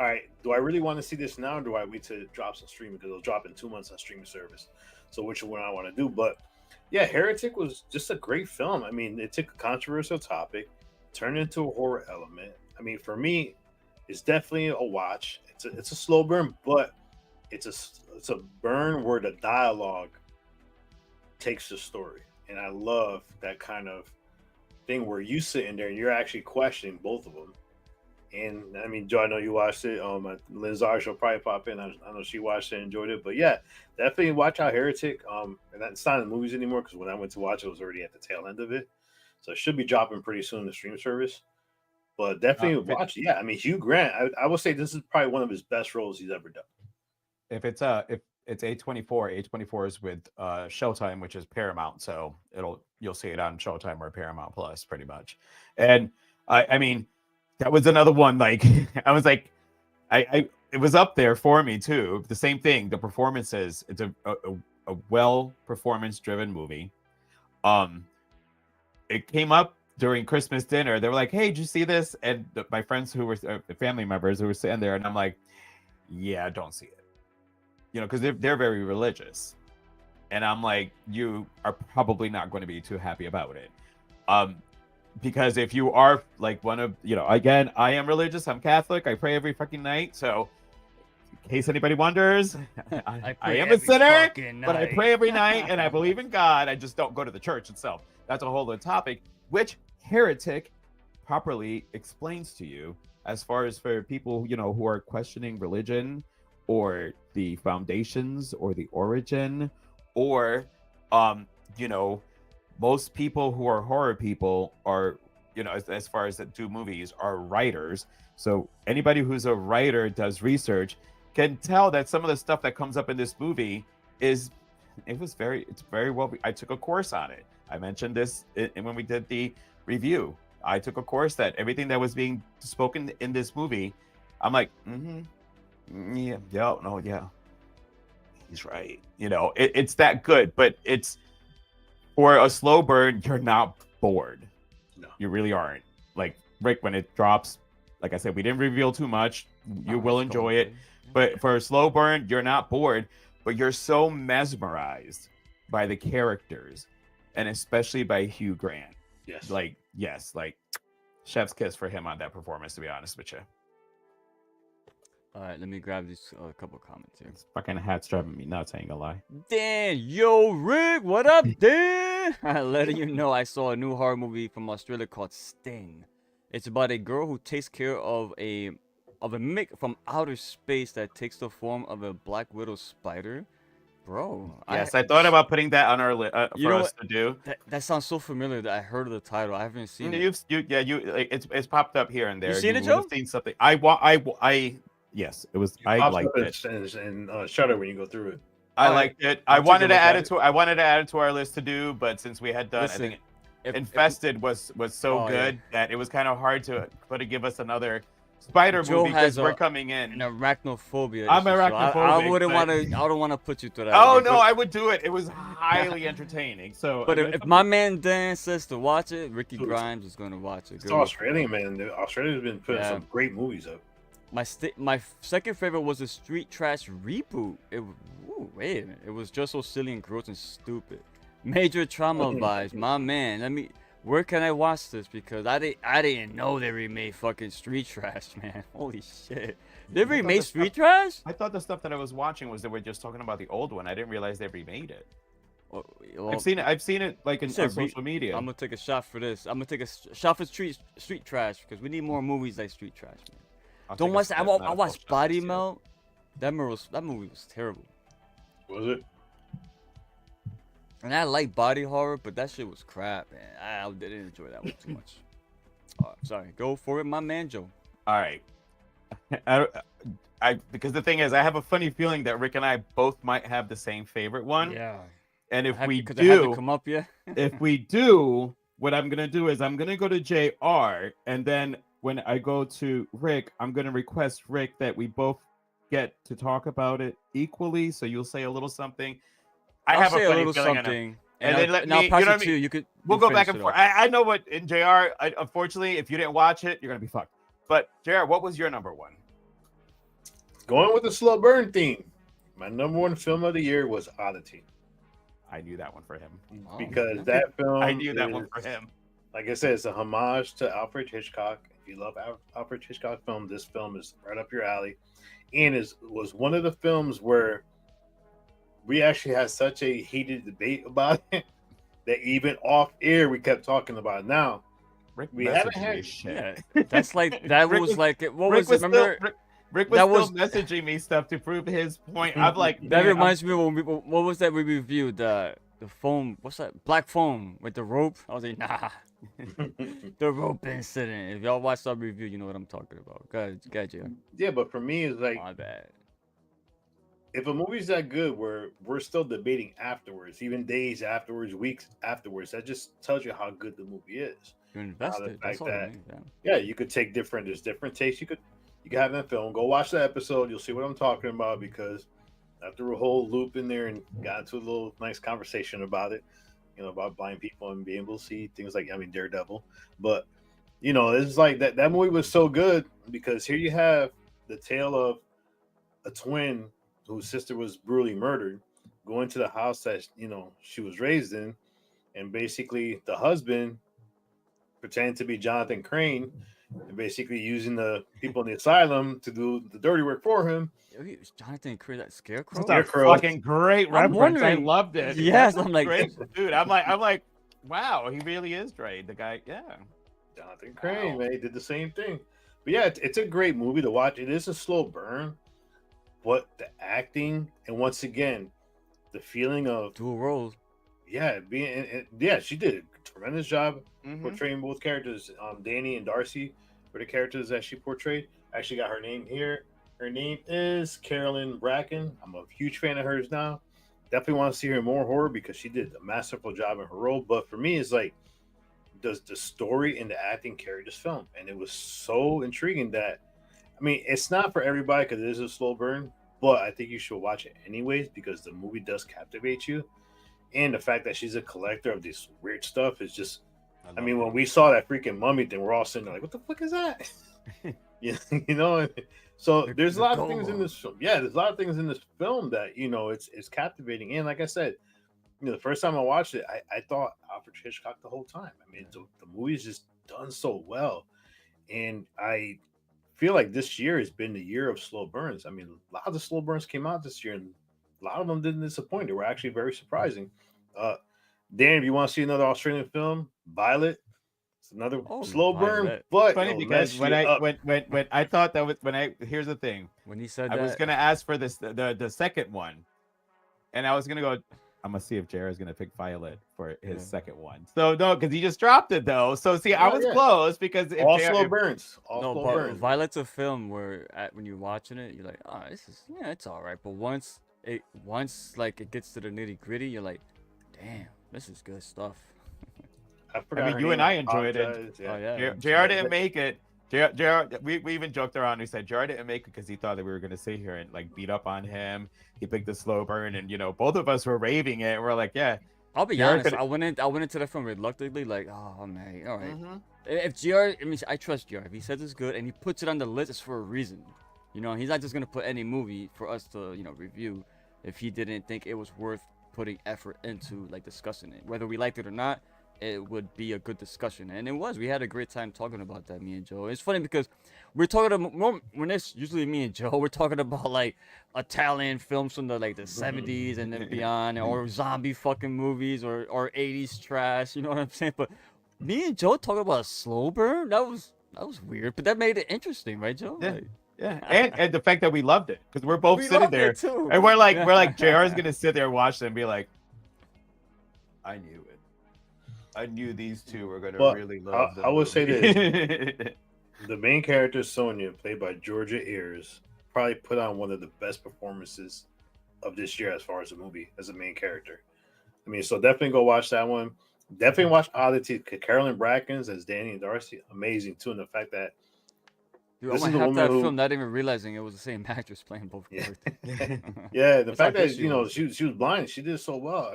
all right, do I really want to see this now, or do I wait to drop some streaming because it'll drop in 2 months on streaming service? So which one I want to do? But yeah, Heretic was just a great film. I mean, it took a controversial topic, turned into a horror element. I mean, for me, it's definitely a watch. It's a slow burn, but it's a burn where the dialogue takes the story, and I love that kind of thing where you sitting there and you're actually questioning both of them. And I mean, Joe, I know you watched it. Lizar, she'll probably pop in. I know she watched it and enjoyed it. But yeah, definitely watch out Heretic. And that's not in the movies anymore because when I went to watch it, it was already at the tail end of it. So it should be dropping pretty soon in the stream service. But definitely watch it. Yeah, I mean, Hugh Grant, I will say this is probably one of his best roles he's ever done. If it's A24 is with Showtime, which is Paramount, so you'll see it on Showtime or Paramount Plus pretty much. And I mean, that was another one. Like I was like, I it was up there for me too. The same thing. The performances. It's a well performance driven movie. It came up during Christmas dinner. They were like, "Hey, did you see this?" And my friends who were family members who were sitting there, and I'm like, "Yeah, don't see it." You know, because they're very religious, and I'm like, you are probably not going to be too happy about it. Because if you are like one of, again, I am religious, I'm Catholic, I pray every fucking night. So in case anybody wonders, I am a sinner, but I pray every night and I believe in God. I just don't go to the church itself. That's a whole other topic, which Heretic properly explains to you as far as for people, who are questioning religion or the foundations or the origin or, most people who are horror people are, as far as that do movies, are writers. So anybody who's a writer, does research, can tell that some of the stuff that comes up in this movie it's very well. I took a course on it. I mentioned this when we did the review. I took a course that everything that was being spoken in this movie, I'm like, yeah, he's right. It's that good, but it's, for a slow burn, you're not bored. No. You really aren't. Like, Rick, when it drops, like I said, we didn't reveal too much. You will enjoy it. But for a slow burn, you're not bored, but you're so mesmerized by the characters, and especially by Hugh Grant. Yes. Like, chef's kiss for him on that performance, to be honest with you. All right, let me grab these couple comments here. This fucking hat's driving me nuts, I ain't gonna lie. Dan, yo, Rick, what up, Dan? Letting you know I saw a new horror movie from Australia called Sting. It's about a girl who takes care of a mimic from outer space that takes the form of a black widow spider. Bro. Yes, I thought about putting that on our list for us to do. That sounds so familiar that I heard of the title. I haven't seen it. It's popped up here and there. You seen it, would have Joe? seen something. Yes, it was. I liked it. And Shutter when you go through it. I liked it. I wanted to add it to our list to do, but since we had done, Listen, I think Infested was so good yeah, that it was kind of hard to give us another spider Joe movie because has we're coming in. an arachnophobia. I'm issue, so arachnophobic, I wouldn't but- want to. I don't want to put you through that. Oh again, no, but- I would do it. It was highly entertaining. So, But if my man Dan says to watch it, Ricky Grimes is going to watch it. It's Good luck. Australian, man. Australia's been putting some great movies up. My second favorite was the Street Trash reboot. Wait a minute. It was just so silly and gross and stupid. Major Trauma vibes, my man. Where can I watch this? Because I didn't know they remade fucking Street Trash, man. Holy shit. They remade Street Trash? I thought the stuff that I was watching was they were just talking about the old one. I didn't realize they remade it. Well, I've seen it like on social media. I'm gonna take a shot for this. I'm gonna take a shot for Street Trash because we need more movies like Street Trash, man. Don't watch that. I watched Body Melt. That movie was terrible. Was it? And I like body horror, but that shit was crap, man. I didn't enjoy that one too much. Sorry. Go for it, my man, Joe. All right. Because the thing is, I have a funny feeling that Rick and I both might have the same favorite one. Yeah. And if we It had to come up, yeah. if we do, what I'm gonna do is I'm gonna go to JR, and then when I go to Rick, I'm gonna request Rick that we both get to talk about it equally. So you'll say a little something. I'll have say a funny little feeling something, and then let me. I'll pass You know it what I to mean? you. You could. We'll you go back finish and it forth. off. I know what in JR. Unfortunately, if you didn't watch it, you're gonna be fucked. But JR, what was your number one? Going with the slow burn theme. My number one film of the year was Oddity. I knew that one for him. Because that film, I knew that one for him. Like I said, it's a homage to Alfred Hitchcock. If you love Alfred Hitchcock film, this film is right up your alley. And was one of the films where we actually had such a heated debate about it that even off air we kept talking about it. Now, Rick We haven't messaged me had- shit. Yeah, that's like that Rick was like what Rick was it? was Remember Rick was that still was- messaging me stuff to prove his point. I'm like, that man, reminds me when we, what was that we reviewed the foam? What's that? Black foam with the rope. I was like, nah, the rope incident. If y'all watched our review, you know what I'm talking about. Go ahead, Jay. Yeah, but for me, it's like My bad. if a movie's that good, we're still debating afterwards, even days afterwards, weeks afterwards. That just tells you how good the movie is. You're invested. That's fact all that- I mean, man. Yeah, you could take there's different takes. You could have that film. Go watch the episode. You'll see what I'm talking about because after a whole loop in there and got into a little nice conversation about it, about blind people and being able to see things like Daredevil. But it's like that movie was so good because here you have the tale of a twin whose sister was brutally murdered, going to the house that she was raised in, and basically the husband pretending to be Jonathan Crane and basically using the people in the asylum to do the dirty work for him. Yo, he was Jonathan Crane, that scarecrow. That's a Scarecrow. fucking great I'm reference. I wondering- loved it. Yes, That's I'm like- great, dude. I'm like, wow, he really is Dre, the guy. Yeah. Jonathan Crane, Wow. man, he did the same thing. But yeah, it's a great movie to watch. It is a slow burn, but the acting and once again, the feeling of Dual roles. she did a tremendous job Mhm. portraying both characters. Danny and Darcy were the characters that she portrayed. I actually got her name here. Her name is Carolyn Bracken. I'm a huge fan of hers now. Definitely want to see her in more horror because she did a masterful job in her role. But for me, it's like, does the story and the acting carry this film? And it was so intriguing that, it's not for everybody because it is a slow burn, but I think you should watch it anyways because the movie does captivate you. And the fact that she's a collector of this weird stuff is just, when we saw that freaking mummy thing, we're all sitting there like, what the fuck is that? So there's a lot of things in this film. Yeah, there's a lot of things in this film that, it's captivating. And like I said, the first time I watched it, I thought Alfred Hitchcock the whole time. The movie is just done so well. And I feel like this year has been the year of slow burns. A lot of the slow burns came out this year, and a lot of them didn't disappoint. They were actually very surprising. Dan, if you want to see another Australian film, Violet, it's another slow burn, Violet. but Funny it'll because mess you up. when I thought that was here's the thing. When he said I that, was gonna ask for this the second one, and I was gonna go. I'm gonna see if Jared's gonna pick Violet for his second one. So no, because he just dropped it though. So see, I was close because if all Jared- slow burns. All no, slow but burns. Violet's a film where when you're watching it, you're like, oh, it's all right. But once it gets to the nitty gritty, you're like, damn, this is good stuff. forgot her you name. and I enjoyed it. Apologize. Oh yeah. JR didn't make it. JR, we even joked around. We said JR didn't make it because he thought that we were gonna sit here and like beat up on him. He picked the slow burn, and both of us were raving it. And we're like, yeah. I'll be JR honest. could- I went into that film reluctantly, like, oh man, all right. Mhm. If GR, I trust GR. If he says it's good and he puts it on the list, it's for a reason. He's not just gonna put any movie for us to, review if he didn't think it was worth putting effort into, like discussing it. Whether we liked it or not, it would be a good discussion, and it was. We had a great time talking about that, me and Joe. It's funny because we're talking about when it's usually me and Joe, we're talking about like Italian films from the 70s and then beyond, or zombie fucking movies, or 80s trash. You know what I'm saying? But me and Joe talking about a slow burn. That was weird, but that made it interesting, right, Joe? Yeah. Like, Yeah, and the fact that we loved it because we're both we sitting loved there, it too. and we're like JR's gonna sit there and watch it and be like, I knew it. I knew these two were gonna But really love. I would say this. The main character, Sonia, played by Georgia Ayers, probably put on one of the best performances of this year as far as a movie as a main character. So definitely go watch that one. Definitely watch Oddity. Carolyn Bracken's as Danny and Darcy, amazing too. And the fact that Dude, this I'm is gonna the have woman that who- film, not even realizing it was the same actress playing both Yeah. characters. the That's fact how that good she was. she was blind, she did so well.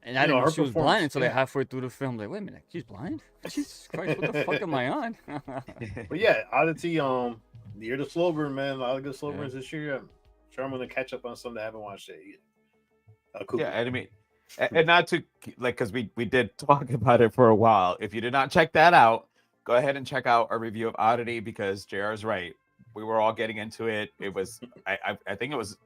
And I didn't know her she was performance, blind until yeah. like halfway through the film. Like, wait a minute, she's blind? Jesus Christ, what the fuck am I on? But yeah, Oddity, the year of the slow burn, man. A lot of good slow Yeah. burns this year. I'm sure I'm gonna catch up on some that I haven't watched it yet. Cool. Yeah, and not to because we did talk about it for a while. If you did not check that out, go ahead and check out our review of Oddity because JR is right. We were all getting into it. It was I think it was.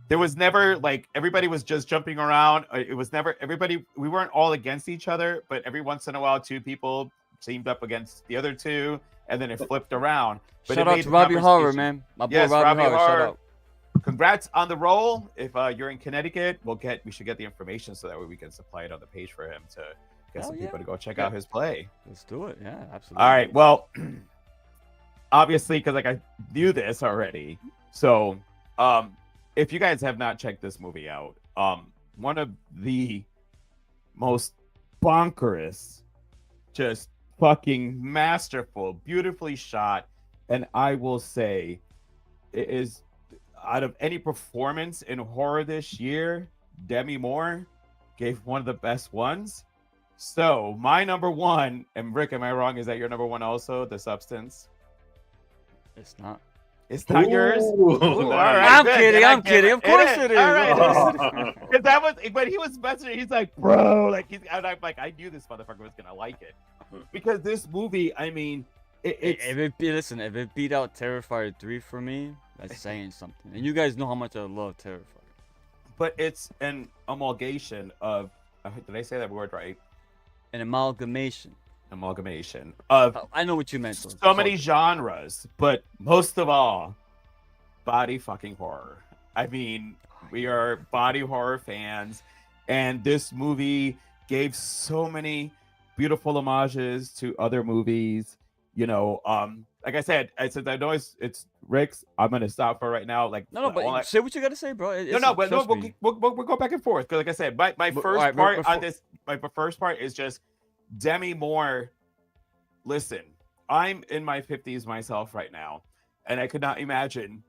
There was never everybody was just jumping around. It was never everybody. We weren't all against each other, but every once in a while, two people teamed up against the other two, and then it flipped around. But Shout it out made to the Robbie Horror, conversation- man. My boy Yes, Robbie Horror. Shout Horror. out. Congrats on the role. If you're in Connecticut, we should get the information so that way we can supply it on the page for him to get some people to go check out his play. Let's do it. Yeah, absolutely. All right. Well, obviously, because like I knew this already. So, if you guys have not checked this movie out, one of the most bonkerous, just fucking masterful, beautifully shot, and I will say, it is out of any performance in horror this year, Demi Moore gave one of the best ones. So my number one, and Rick, am I wrong? Is that your number one also? The Substance? It's not. It's not yours. Ooh, All I'm good. kidding. Then I I'm give kidding. Of course it is. All right. Oh. Because that was, but he was messaging. He's like, bro, like and I'm like, I knew this motherfucker was gonna like it because this movie, I mean, it's Listen, if it beat out Terrifier 3 for me, that's saying something. And you guys know how much I love Terrifier. but it's an amalgamation of. Did I say that word right? An amalgamation. Amalgamation of I know what you meant. Though. so many genres, but most of all, body fucking horror. I mean, we are body horror fans, and this movie gave so many beautiful homages to other movies. You know, like I said, I know it's Rick's. I'm gonna stop for right now. Like, No, but say what you gotta say, bro. We'll go back and forth because, like I said, my first part on this, my first part is just Demi Moore. Listen, I'm in my 50s myself right now, and I could not imagine.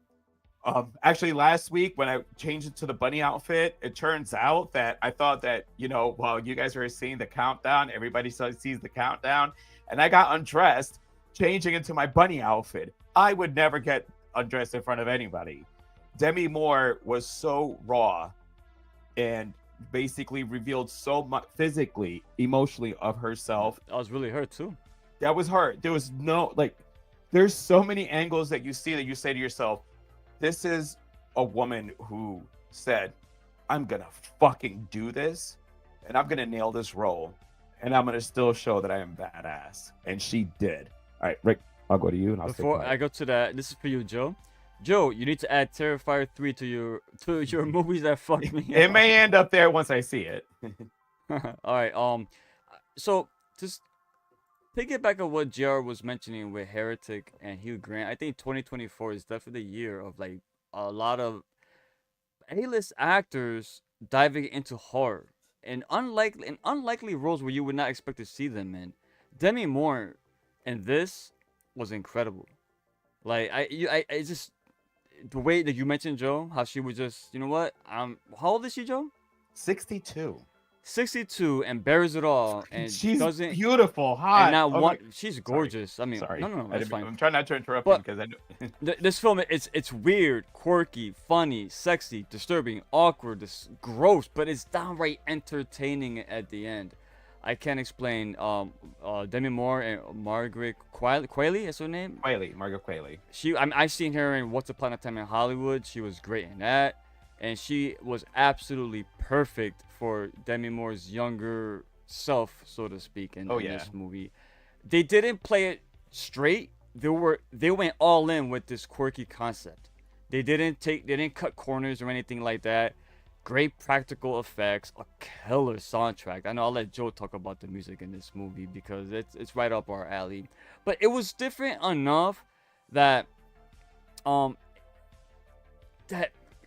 Actually, last week when I changed it to the bunny outfit, it turns out that I thought that, you know, while you guys were seeing the countdown, everybody sees the countdown, and I got undressed, changing into my bunny outfit. I would never get undressed in front of anybody. Demi Moore was so raw and basically revealed so much physically, emotionally of herself. I was really hurt too. That was her. There was no, like, there's so many angles that you see that you say to yourself, this is a woman who said, I'm gonna fucking do this and I'm gonna nail this role and I'm gonna still show that I am badass. And she did. All right, Rick, I'll go to you and I'll Before I go to that, this is for you, Joe. Joe, you need to add Terrifier 3 to your movies that fucked me It up. may end up there once I see it. All right. So just piggyback on what JR was mentioning with Heretic and Hugh Grant. I think 2024 is definitely the year of like a lot of A-list actors diving into horror and unlikely roles where you would not expect to see them in. Demi Moore and this was incredible. Like I just the way that you mentioned Joe, how she was just, you know what? How old is she, Joe? 62. 62 and bears it all and She's doesn't beautiful, hot. and not Oh one. my- She's gorgeous. I mean, Sorry. no, that's fine. I'm trying not to interrupt But- him because I know. This film, it's weird, quirky, funny, sexy, disturbing, awkward, gross, but it's downright entertaining at the end. I can't explain. Demi Moore and Margaret Qualley is her name. Margaret Qualley. I've seen her in Once Upon a Time in Hollywood. She was great in that, and she was absolutely perfect for Demi Moore's younger self, so to speak, in this movie. They didn't play it straight. They went all in with this quirky concept. They didn't cut corners or anything like that. Great practical effects, a killer soundtrack. I know I'll let Joe talk about the music in this movie because it's right up our alley. But it was different enough that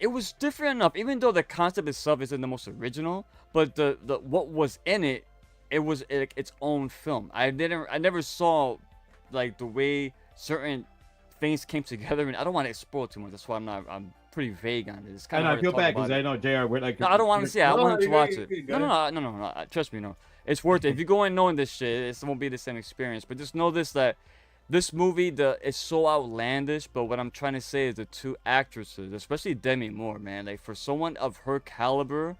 it was different enough, even though the concept itself isn't the most original, but the what was in it, it was its own film. I never saw like the way certain things came together, and I don't want to spoil too much. That's why I'm pretty vague on this. It's kind of I feel bad because I know JR. We're like, no, I don't want to see it. I want to watch it. Go ahead. No. Trust me, no. It's worth it. If you go in knowing this shit, it won't be the same experience. But just know that this movie, it's so outlandish. But what I'm trying to say is the two actresses, especially Demi Moore, man, like for someone of her caliber,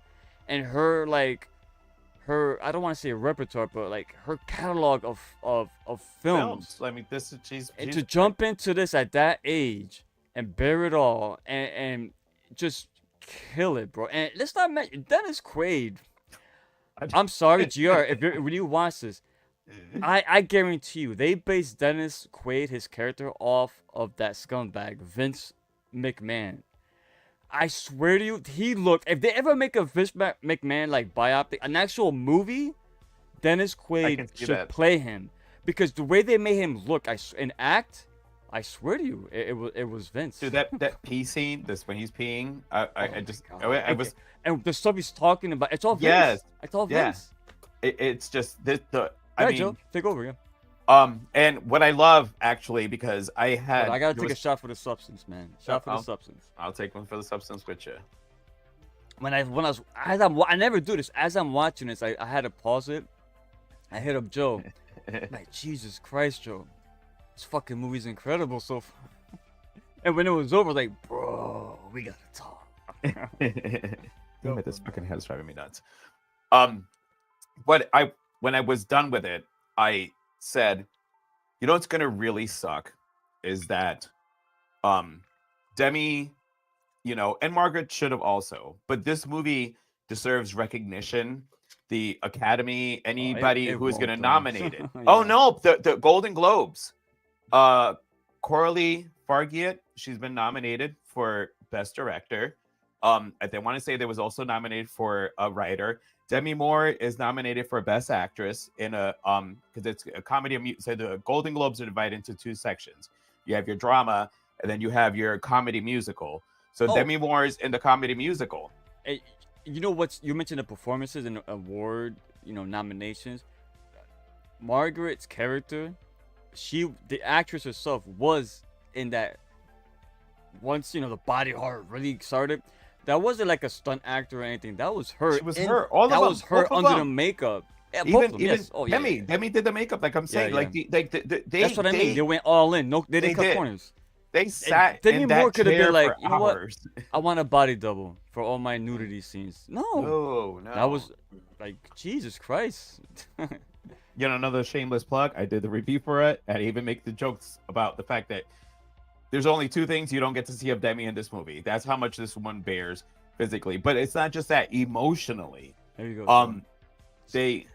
and her I don't want to say repertoire, but like her catalog of films. I mean, she's To jump into this at that age and bear it all and just kill it, bro. And let's not mention Dennis Quaid. I'm sorry, GR. When you watch this, I guarantee you, they based Dennis Quaid, his character, off of that scumbag Vince McMahon. I swear to you, he looked. If they ever make a Vince McMahon like biopic, an actual movie, Dennis can Quaid see should that. play him because the way they made him look, and act, I swear to you, it was Vince. Dude, that pee scene, this when he's peeing, I just, God. I was, and the stuff he's talking about, it's all Vince. Yes, It's all yeah. Vince. it's just the, Yeah, I mean, Joe, take over. Yeah. and what I love actually, because I had, But I gotta there take a was- shot for the substance, man. Shot for the I'll- substance. I'll take one for the substance with you. I never do this. As I'm watching this, I had to pause it. I hit up Joe. Like, Jesus Christ, Joe. This fucking movie's incredible so far. And when it was over, like, bro, we gotta talk. Damn it, this fucking head's driving me nuts. But when I was done with it, I said, you know what's gonna really suck is that Demi, and Margaret should have also, but this movie deserves recognition. The Academy, anybody it who is won't, gonna though. nominate it. Yeah. Oh no, the Golden Globes. Coralie Fargiat, she's been nominated for Best Director. I want to say there was also nominated for a writer. Demi Moore is nominated for Best Actress in a because it's a comedy. So the Golden Globes are divided into two sections. You have your drama, and then you have your comedy musical. So Oh. Demi Moore is in the comedy musical. Hey, you mentioned the performances and award, nominations. Margaret's character, the actress herself was in that. Once the body horror really started, that wasn't like a stunt actor or anything. That was her. She was her. All of that them. was her Both of under the them. makeup. Yeah, both of them. Even Yes. Oh yeah. Demi, yeah. Demi did the makeup. Like I'm saying, yeah. like they That's what I mean. They went all in. No, they didn't they cut did. corners. They sat Demi in Moore that could have been chair like, for you know what? hours. I want a body double for all my nudity scenes. No, No. that was like Jesus Christ. Another shameless plug. I did the review for it, and I even make the jokes about the fact that there's only two things you don't get to see of Demi in this movie. That's how much this one bears physically, but it's not just that, emotionally. There you go. They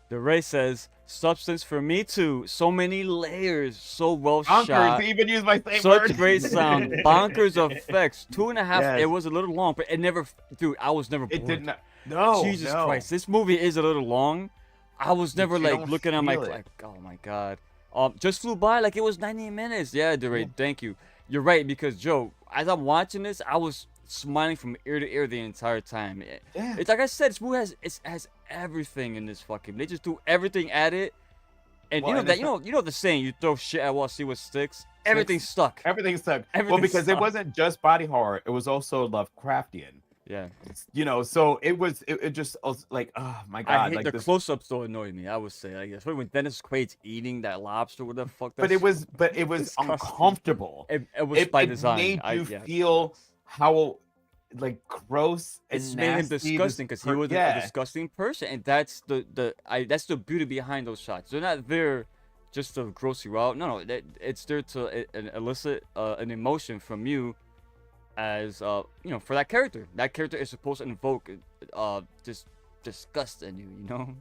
The Ray says, substance for me too. So many layers, so well bonkers. shot. They even use my same Such word. great sound. Bonkers effects. 2.5. Yes. It was a little long, but it never. Dude, I was never bored. It did not. No. Jesus no. Christ, this movie is a little long. I was never you like don't looking at my feel it. like, oh my god. Just flew by like it was 90 minutes. Yeah, DeRay, thank you. You're right, because Joe, as I'm watching this, I was smiling from ear to ear the entire time. Yeah. It's like I said, this movie has everything in this fucking. They just do everything at it. And Well, you know and that it's you know the saying, you throw shit at wall, see what sticks. Everything stuck. Everything stuck. Well, Everything because it sucked. wasn't just body horror; it was also Lovecraftian. Yeah. So it just was like, oh my god, I hate like the this. close-ups though annoyed me. I would say, like, especially when Dennis Quaid's eating that lobster, what the fuck. But it was disgusting. uncomfortable. It was by design. Made you yeah. feel how like gross and It's made him nasty this disgusting because he was a yeah. disgusting person, and that's that's the beauty behind those shots. They're not there just to gross you out. No, it's there to elicit an emotion from you, as for that character. That character is supposed to invoke just disgust in you.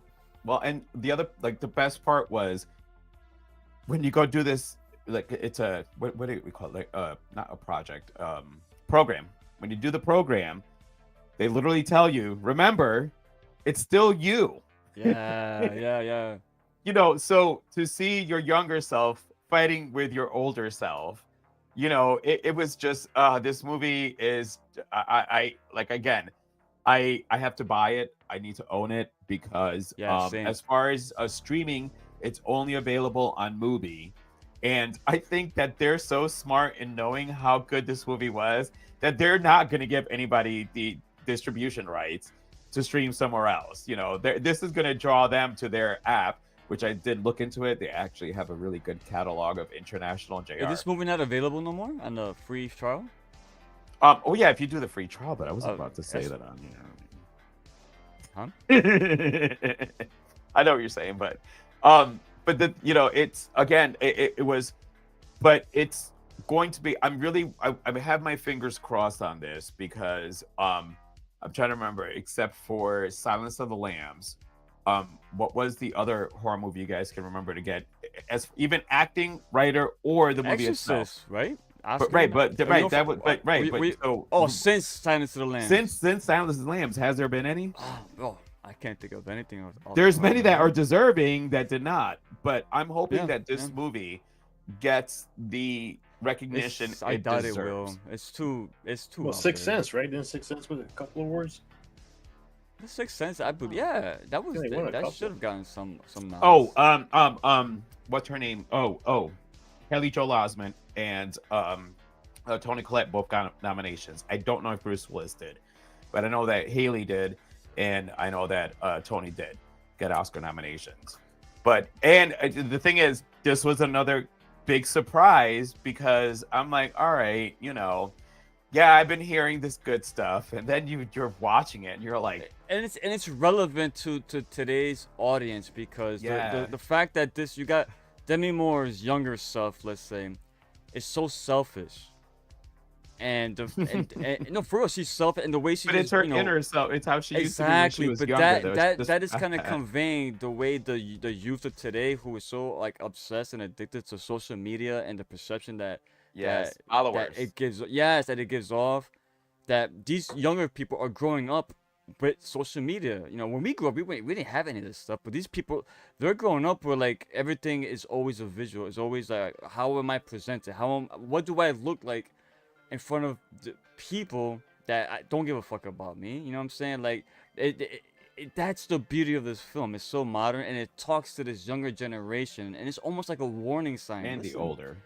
Well, and the other, like, the best part was when you go do this, like, it's a what do we call it? Like, not a project, program. When you do the program, they literally tell you, remember, it's still you. Yeah. So to see your younger self fighting with your older self, it was just this movie is I like, again, I have to buy it. I need to own it because same. as far as streaming, it's only available on Mubi. And I think that they're so smart in knowing how good this movie was that they're not going to give anybody the distribution rights to stream somewhere else. This is going to draw them to their app, which I did look into it. They actually have a really good catalog of international JR. Is this movie not available no more on the free trial? Oh yeah, if you do the free trial, but I was about to say that's- that on. Huh? I know what you're saying, but it's again, it was, but it's going to be. I have my fingers crossed on this because I'm trying to remember, except for Silence of the Lambs, what was the other horror movie you guys can remember to get as even acting, writer, or the movie itself? Exorcist, right? But right, but Or right, you that would, but right, but so oh, since Silence of the Lambs. since Silence of the Lambs, has there been any? Oh, I can't think of anything. There's many that are deserving that did not, but I'm hoping Yeah, that this yeah. movie gets the recognition I it doubt deserves. it will. It's too. Well, out Sixth there. Sense, right? Didn't Sixth Sense with a couple awards? The Sixth Sense, I believe. Yeah, that was Yeah, they won a that couple. should have gotten some nods. Oh, what's her name? Oh, Kelly Joel Osment and Toni Collette both got nominations. I don't know if Bruce Willis did, but I know that Haley did, and I know that Tony did get Oscar nominations. But the thing is, this was another big surprise because I'm like, all right, yeah, I've been hearing this good stuff, and then you're watching it, and you're like, and it's relevant to today's audience because Yeah. the fact that you got Demi Moore's younger self, let's say, is so selfish. And no, for real, she's selfish, and the way she but just, it's her inner self. It's how she used to be when she exactly, was but younger. that is kind of conveying the way the youth of today, who is so like obsessed and addicted to social media and the perception that followers. that it gives off, that these younger people are growing up with social media. When we grew up, we didn't have any of this stuff, but these people, they're growing up where like everything is always a visual. It's always like, how am I presented? What do I look like in front of the people that don't give a fuck about me? You know what I'm saying? Like, that's the beauty of this film. It's so modern, and it talks to this younger generation, and it's almost like a warning sign. and the older.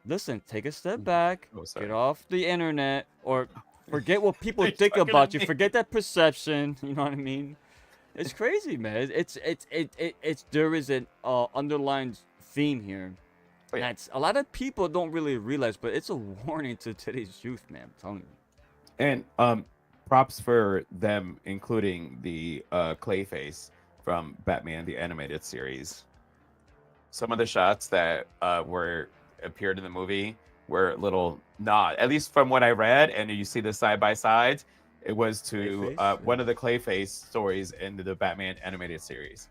Listen, take a step back, Oh, sorry. get off the internet, or forget what people You're think talking about to you. me. Forget that perception. You know what I mean? It's crazy, man. It's there is an underlying theme here. Oh, yeah. That's a lot of people don't really realize, but it's a warning to today's youth, man. I'm telling you. And props for them including the Clayface from Batman the Animated Series. Some of the shots that appeared in the movie were a little nod, at least from what I read, and you see the side by sides. It was to Clayface? one of the Clayface stories in the Batman Animated Series.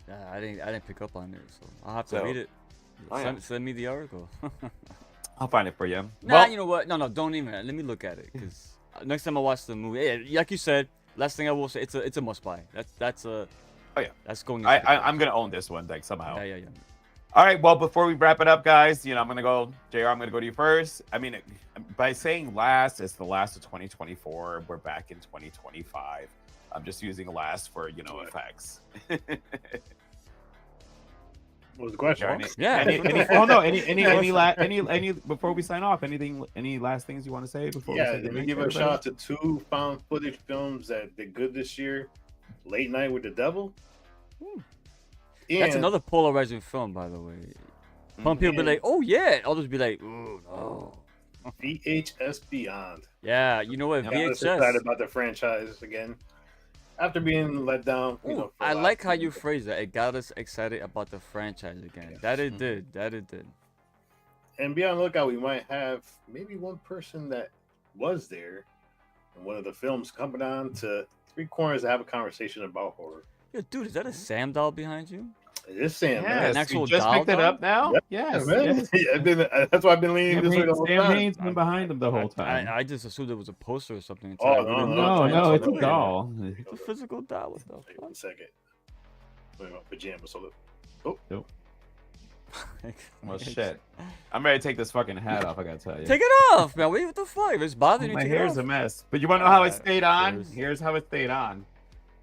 Yeah, I didn't pick up on it, so I'll have to So- read it. Oh, yeah. Send me the article. I'll find it for you. Nah, you know what? No, don't even. Let me look at it, because next time I watch the movie, like you said, last thing I will say, it's a must buy. That's a. Oh, yeah. That's going. Into the I'm gonna own this one like somehow. Yeah. All right. Well, before we wrap it up, guys, I'm gonna go. JR, I'm gonna go to you first. I mean, by saying last, it's the last of 2024. We're back in 2025. I'm just using last for effects. What was the question? Yeah. Any before we sign off, any last things you want to say before? Yeah, we say let me goodnight give to a shout everybody? out to two found footage films that did good this year. Late Night with the Devil. That's And another polarizing film, by the way. Some people be and like, "Oh yeah," others be like, "Ooh no." VHS Beyond. Yeah, you know what? I was excited VHS. about the franchise again. After being let down, Ooh, for I a lot. like how you phrased that. It got us excited about the franchise again. That it did. And be on the lookout. We might have maybe one person that was there in one of the films coming on to Three Corners to have a conversation about horror. Yo, dude, is that a Sam doll behind you? It is Sam, an Yes, actual you just doll picked it doll? up now. Yep. Yes, man. yes. That's why I've been leaning this way the whole Sam time. Hain's been behind him the whole time. I just assumed it was a poster or something. until Oh, I really looked. no, I no, was it's a like, doll. It's a physical doll. What the Wait fuck? 1 second. Wait, my pajamas. So Well, shit. I'm ready to take this fucking hat off. I gotta tell you. Take it off, man. What the fuck? If it's bothering you, My take it hair's off. a mess. But you want to know how it Ah, stayed on? there's- Here's how it stayed on.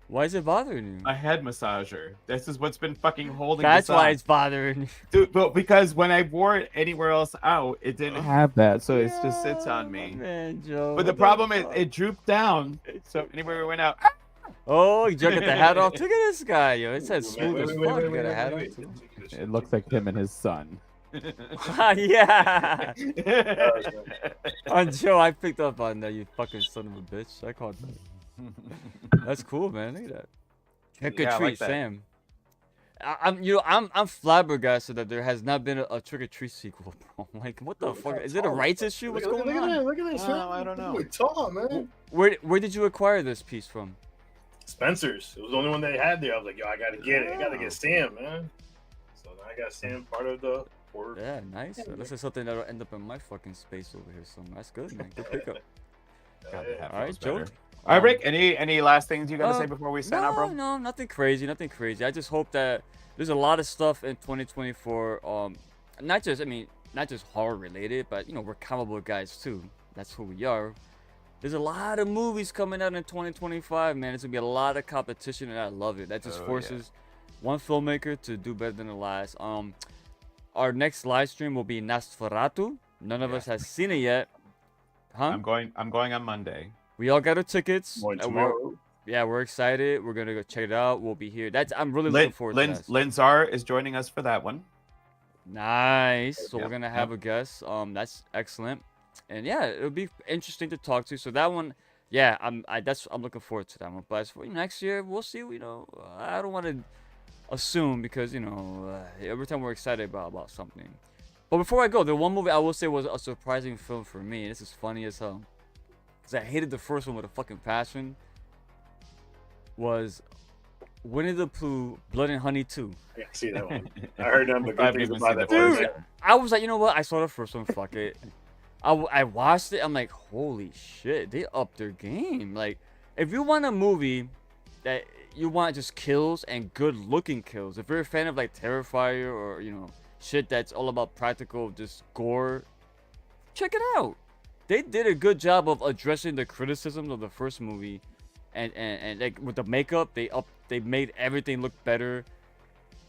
Why is it bothering you? A head massager. This is what's been fucking holding That's this why on. it's bothering you. Dude, but because when I wore it anywhere else out, it didn't have that, so it just sits on me. Man, Joe. But the what problem is, fuck? it drooped down. So anywhere we went out, Oh, you jerking the hat off? Look at this guy, yo. It says smooth as fuck. You got a hat on, too. it looks like him and his son. Yeah. On Joe, I picked up on that, you fucking son of a bitch. I caught that. That's cool, man. Look at that. Trick or Yeah, I treat, like that. Sam. I'm flabbergasted that there has not been a Trick or Treat sequel, bro. Like, what the fuck? Is it a rights issue? What's going on? Look at that. Oh, I don't know. Tall, man. Where did you acquire this piece from? Spencer's. It was the only one they had there. I was like, yo, I gotta get it. I gotta get Sam, man. So now I got Sam part of the horror. Yeah, nice. This is something that'll end up in my fucking space over here. So that's good, man. Good pickup. God, Yeah. that All right, feels Joe. better. All right, Rick. Any last things you gotta say Uh, before we sign out, bro? No, nothing crazy, nothing crazy. I just hope that there's a lot of stuff in 2024. Not just horror related, but you know, we're comic book guys too. That's who we are. There's a lot of movies coming out in 2025, man. It's gonna be a lot of competition, and I love it. That just forces one filmmaker to do better than the last. Our next live stream will be Nosferatu. None of us has seen it yet, huh? I'm going on Monday. We all got our tickets. Going tomorrow. We're excited. We're gonna go check it out. We'll be here. I'm really looking forward to that. Linzar is joining us for that one. Nice. So Yep, we're gonna have a guest. That's excellent. And yeah, it'll be interesting to talk to. So that one, yeah, I'm looking forward to that one. But as for next year, we'll see. You know, I don't want to assume because you know every time we're excited about something. But before I go, the one movie I will say was a surprising film for me. This is funny as hell because I hated the first one with a fucking passion. Was Winnie the Pooh, Blood and Honey 2. I can't see that one. I heard nothing but I good haven't things even about seen that the first one. one. I was like, you know what? I saw the first one. Fuck it. I watched it. I'm like, holy shit, they upped their game. Like, if you want a movie that you want just kills and good looking kills, if you're a fan of like Terrifier or you know shit that's all about practical just gore, check it out. They did a good job of addressing the criticisms of the first movie, and like with the makeup, they made everything look better.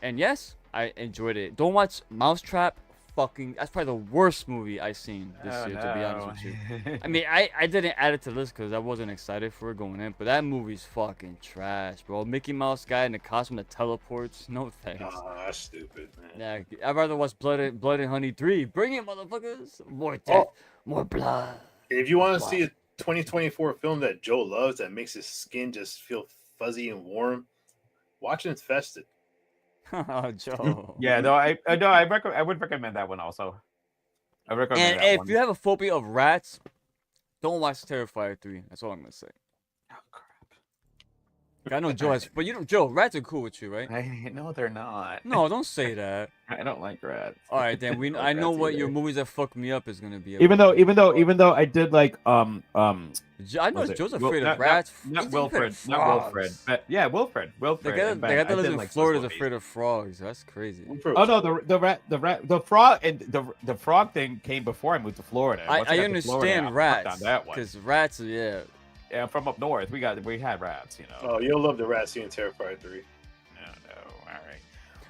And yes, I enjoyed it. Don't watch Mousetrap. That's probably the worst movie I've seen this year, to be honest with you. I mean, I didn't add it to the list because I wasn't excited for it going in, but that movie's fucking trash, bro. Mickey Mouse guy in the costume that teleports. No thanks. That's stupid, man. Yeah, I'd rather watch Blood and Honey 3. Bring it, motherfuckers. More death, more blood. If you want to see a 2024 film that Joe loves that makes his skin just feel fuzzy and warm, watch Infested. Oh, Joe. Yeah, no, I would recommend that one also. I recommend And that if one. you have a phobia of rats, don't watch Terrifier 3. That's all I'm gonna say. Oh, crap. I know Joe has, but Joe, rats are cool with you, right? No, they're not. No, don't say that. I don't like rats. All right, then I don't I know rats what your either. movies that fucked me up is gonna be. Even though I did like I know was it? Joe's Wil- afraid not- of rats. not He's Wilfred, afraid of not Wilfred, frogs. but yeah, Wilfred. The guy, and the Ben. guy I that lives did in like those Florida is movies. afraid of frogs. That's crazy. Oh no, the frog and the frog thing came before I moved to Florida. Once I got to Florida, understand I rats fucked on that one. because rats, yeah. Yeah, from up north, we had rats, you know. Oh, you'll love the rat scene in Terrifier 3. No, all right.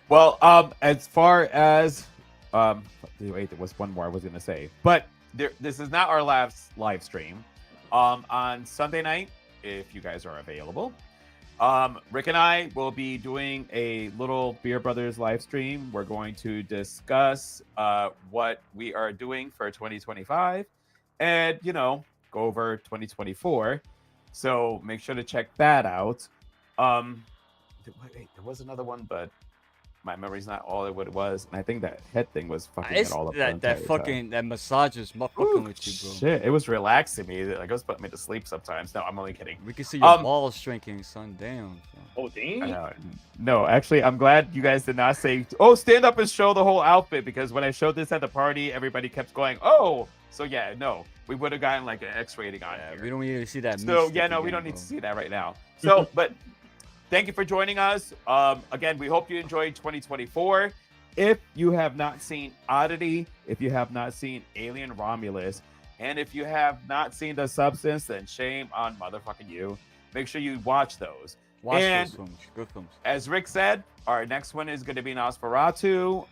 Well, as far as wait, there was one more I was gonna say, but this is not our last live stream. On Sunday night, if you guys are available, Rick and I will be doing a little Beer Brothers live stream. We're going to discuss what we are doing for 2025, and you know, go over 2024. So make sure to check that out. Wait, there was another one, but my memory's not all of what it was. And I think that head thing was fucking It's it all up. that massage is fucking with you, bro. Shit, it was relaxing me. Like it was putting me to sleep sometimes. No, I'm only kidding. We can see your balls shrinking, son. Damn. Oh, damn. No, actually, I'm glad you guys did not say, "Oh, stand up and show the whole outfit," because when I showed this at the party, everybody kept going, "Oh." So yeah, no, we would have gotten like an X rating on Yeah, here. we don't need to see that. So meat yeah, stick no, we again, don't need bro. to see that right now. So, but thank you for joining us. Again, we hope you enjoyed 2024. If you have not seen Oddity, if you have not seen Alien Romulus, and if you have not seen The Substance, then shame on motherfucking you. Make sure you watch those. Watch And- those films. Good films. As Rick said, our next one is going to be Nosferatu,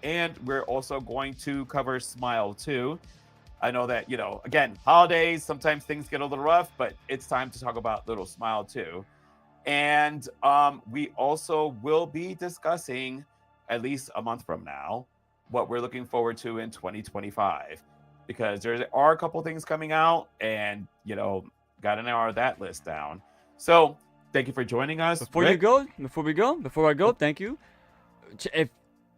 and we're also going to cover Smile 2. I know that, you know, again, holidays, sometimes things get a little rough, but it's time to talk about Little Smile 2. And we also will be discussing, at least a month from now, what we're looking forward to in 2025. Because there are a couple things coming out, and, you know, got to narrow that list down. So, thank you for joining us. Before Rick? I go, thank you. If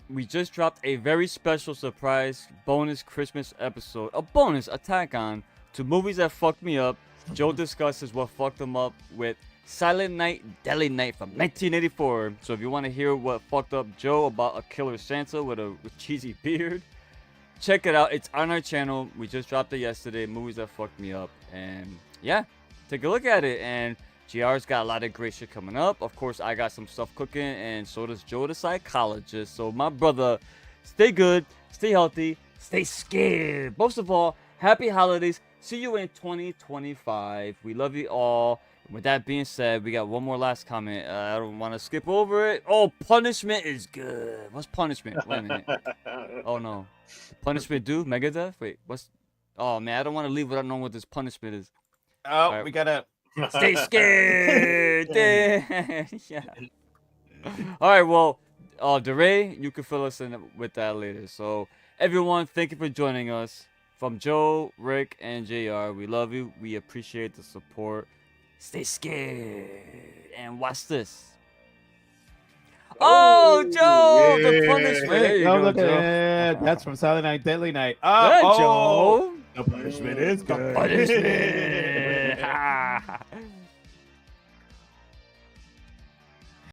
we just dropped a very special surprise bonus Christmas episode, a bonus attack on to movies that fucked me up. Joe discusses what fucked him up with Silent Night, Deadly Night from 1984. So if you want to hear what fucked up Joe about a killer Santa with a cheesy beard, check it out. It's on our channel. We just dropped it yesterday. Movies that fucked me up. And yeah, take a look at it. And JR's got a lot of great shit coming up. Of course, I got some stuff cooking, and so does Joe the psychologist. So my brother, stay good, stay healthy, stay scared. Most of all, happy holidays. See you in 2025. We love you all. With that being said, we got one more last comment. I don't want to skip over it. Oh, punishment is good. What's punishment? Wait a minute. Oh no, punishment do Megadeth? Wait, what's? Oh man, I don't want to leave without knowing what this punishment is. Oh, right. we gotta. Stay scared. Yeah. All right. Well, DeRay, you can fill us in with that later. So, everyone, thank you for joining us. From Joe, Rick, and JR, we love you. We appreciate the support. Stay scared and watch this. Oh, Joe, the punishment. There you go, look Joe. at it. That's from Silent Night, Deadly Night. Good, Oh, Joe. the punishment is good. Punishment.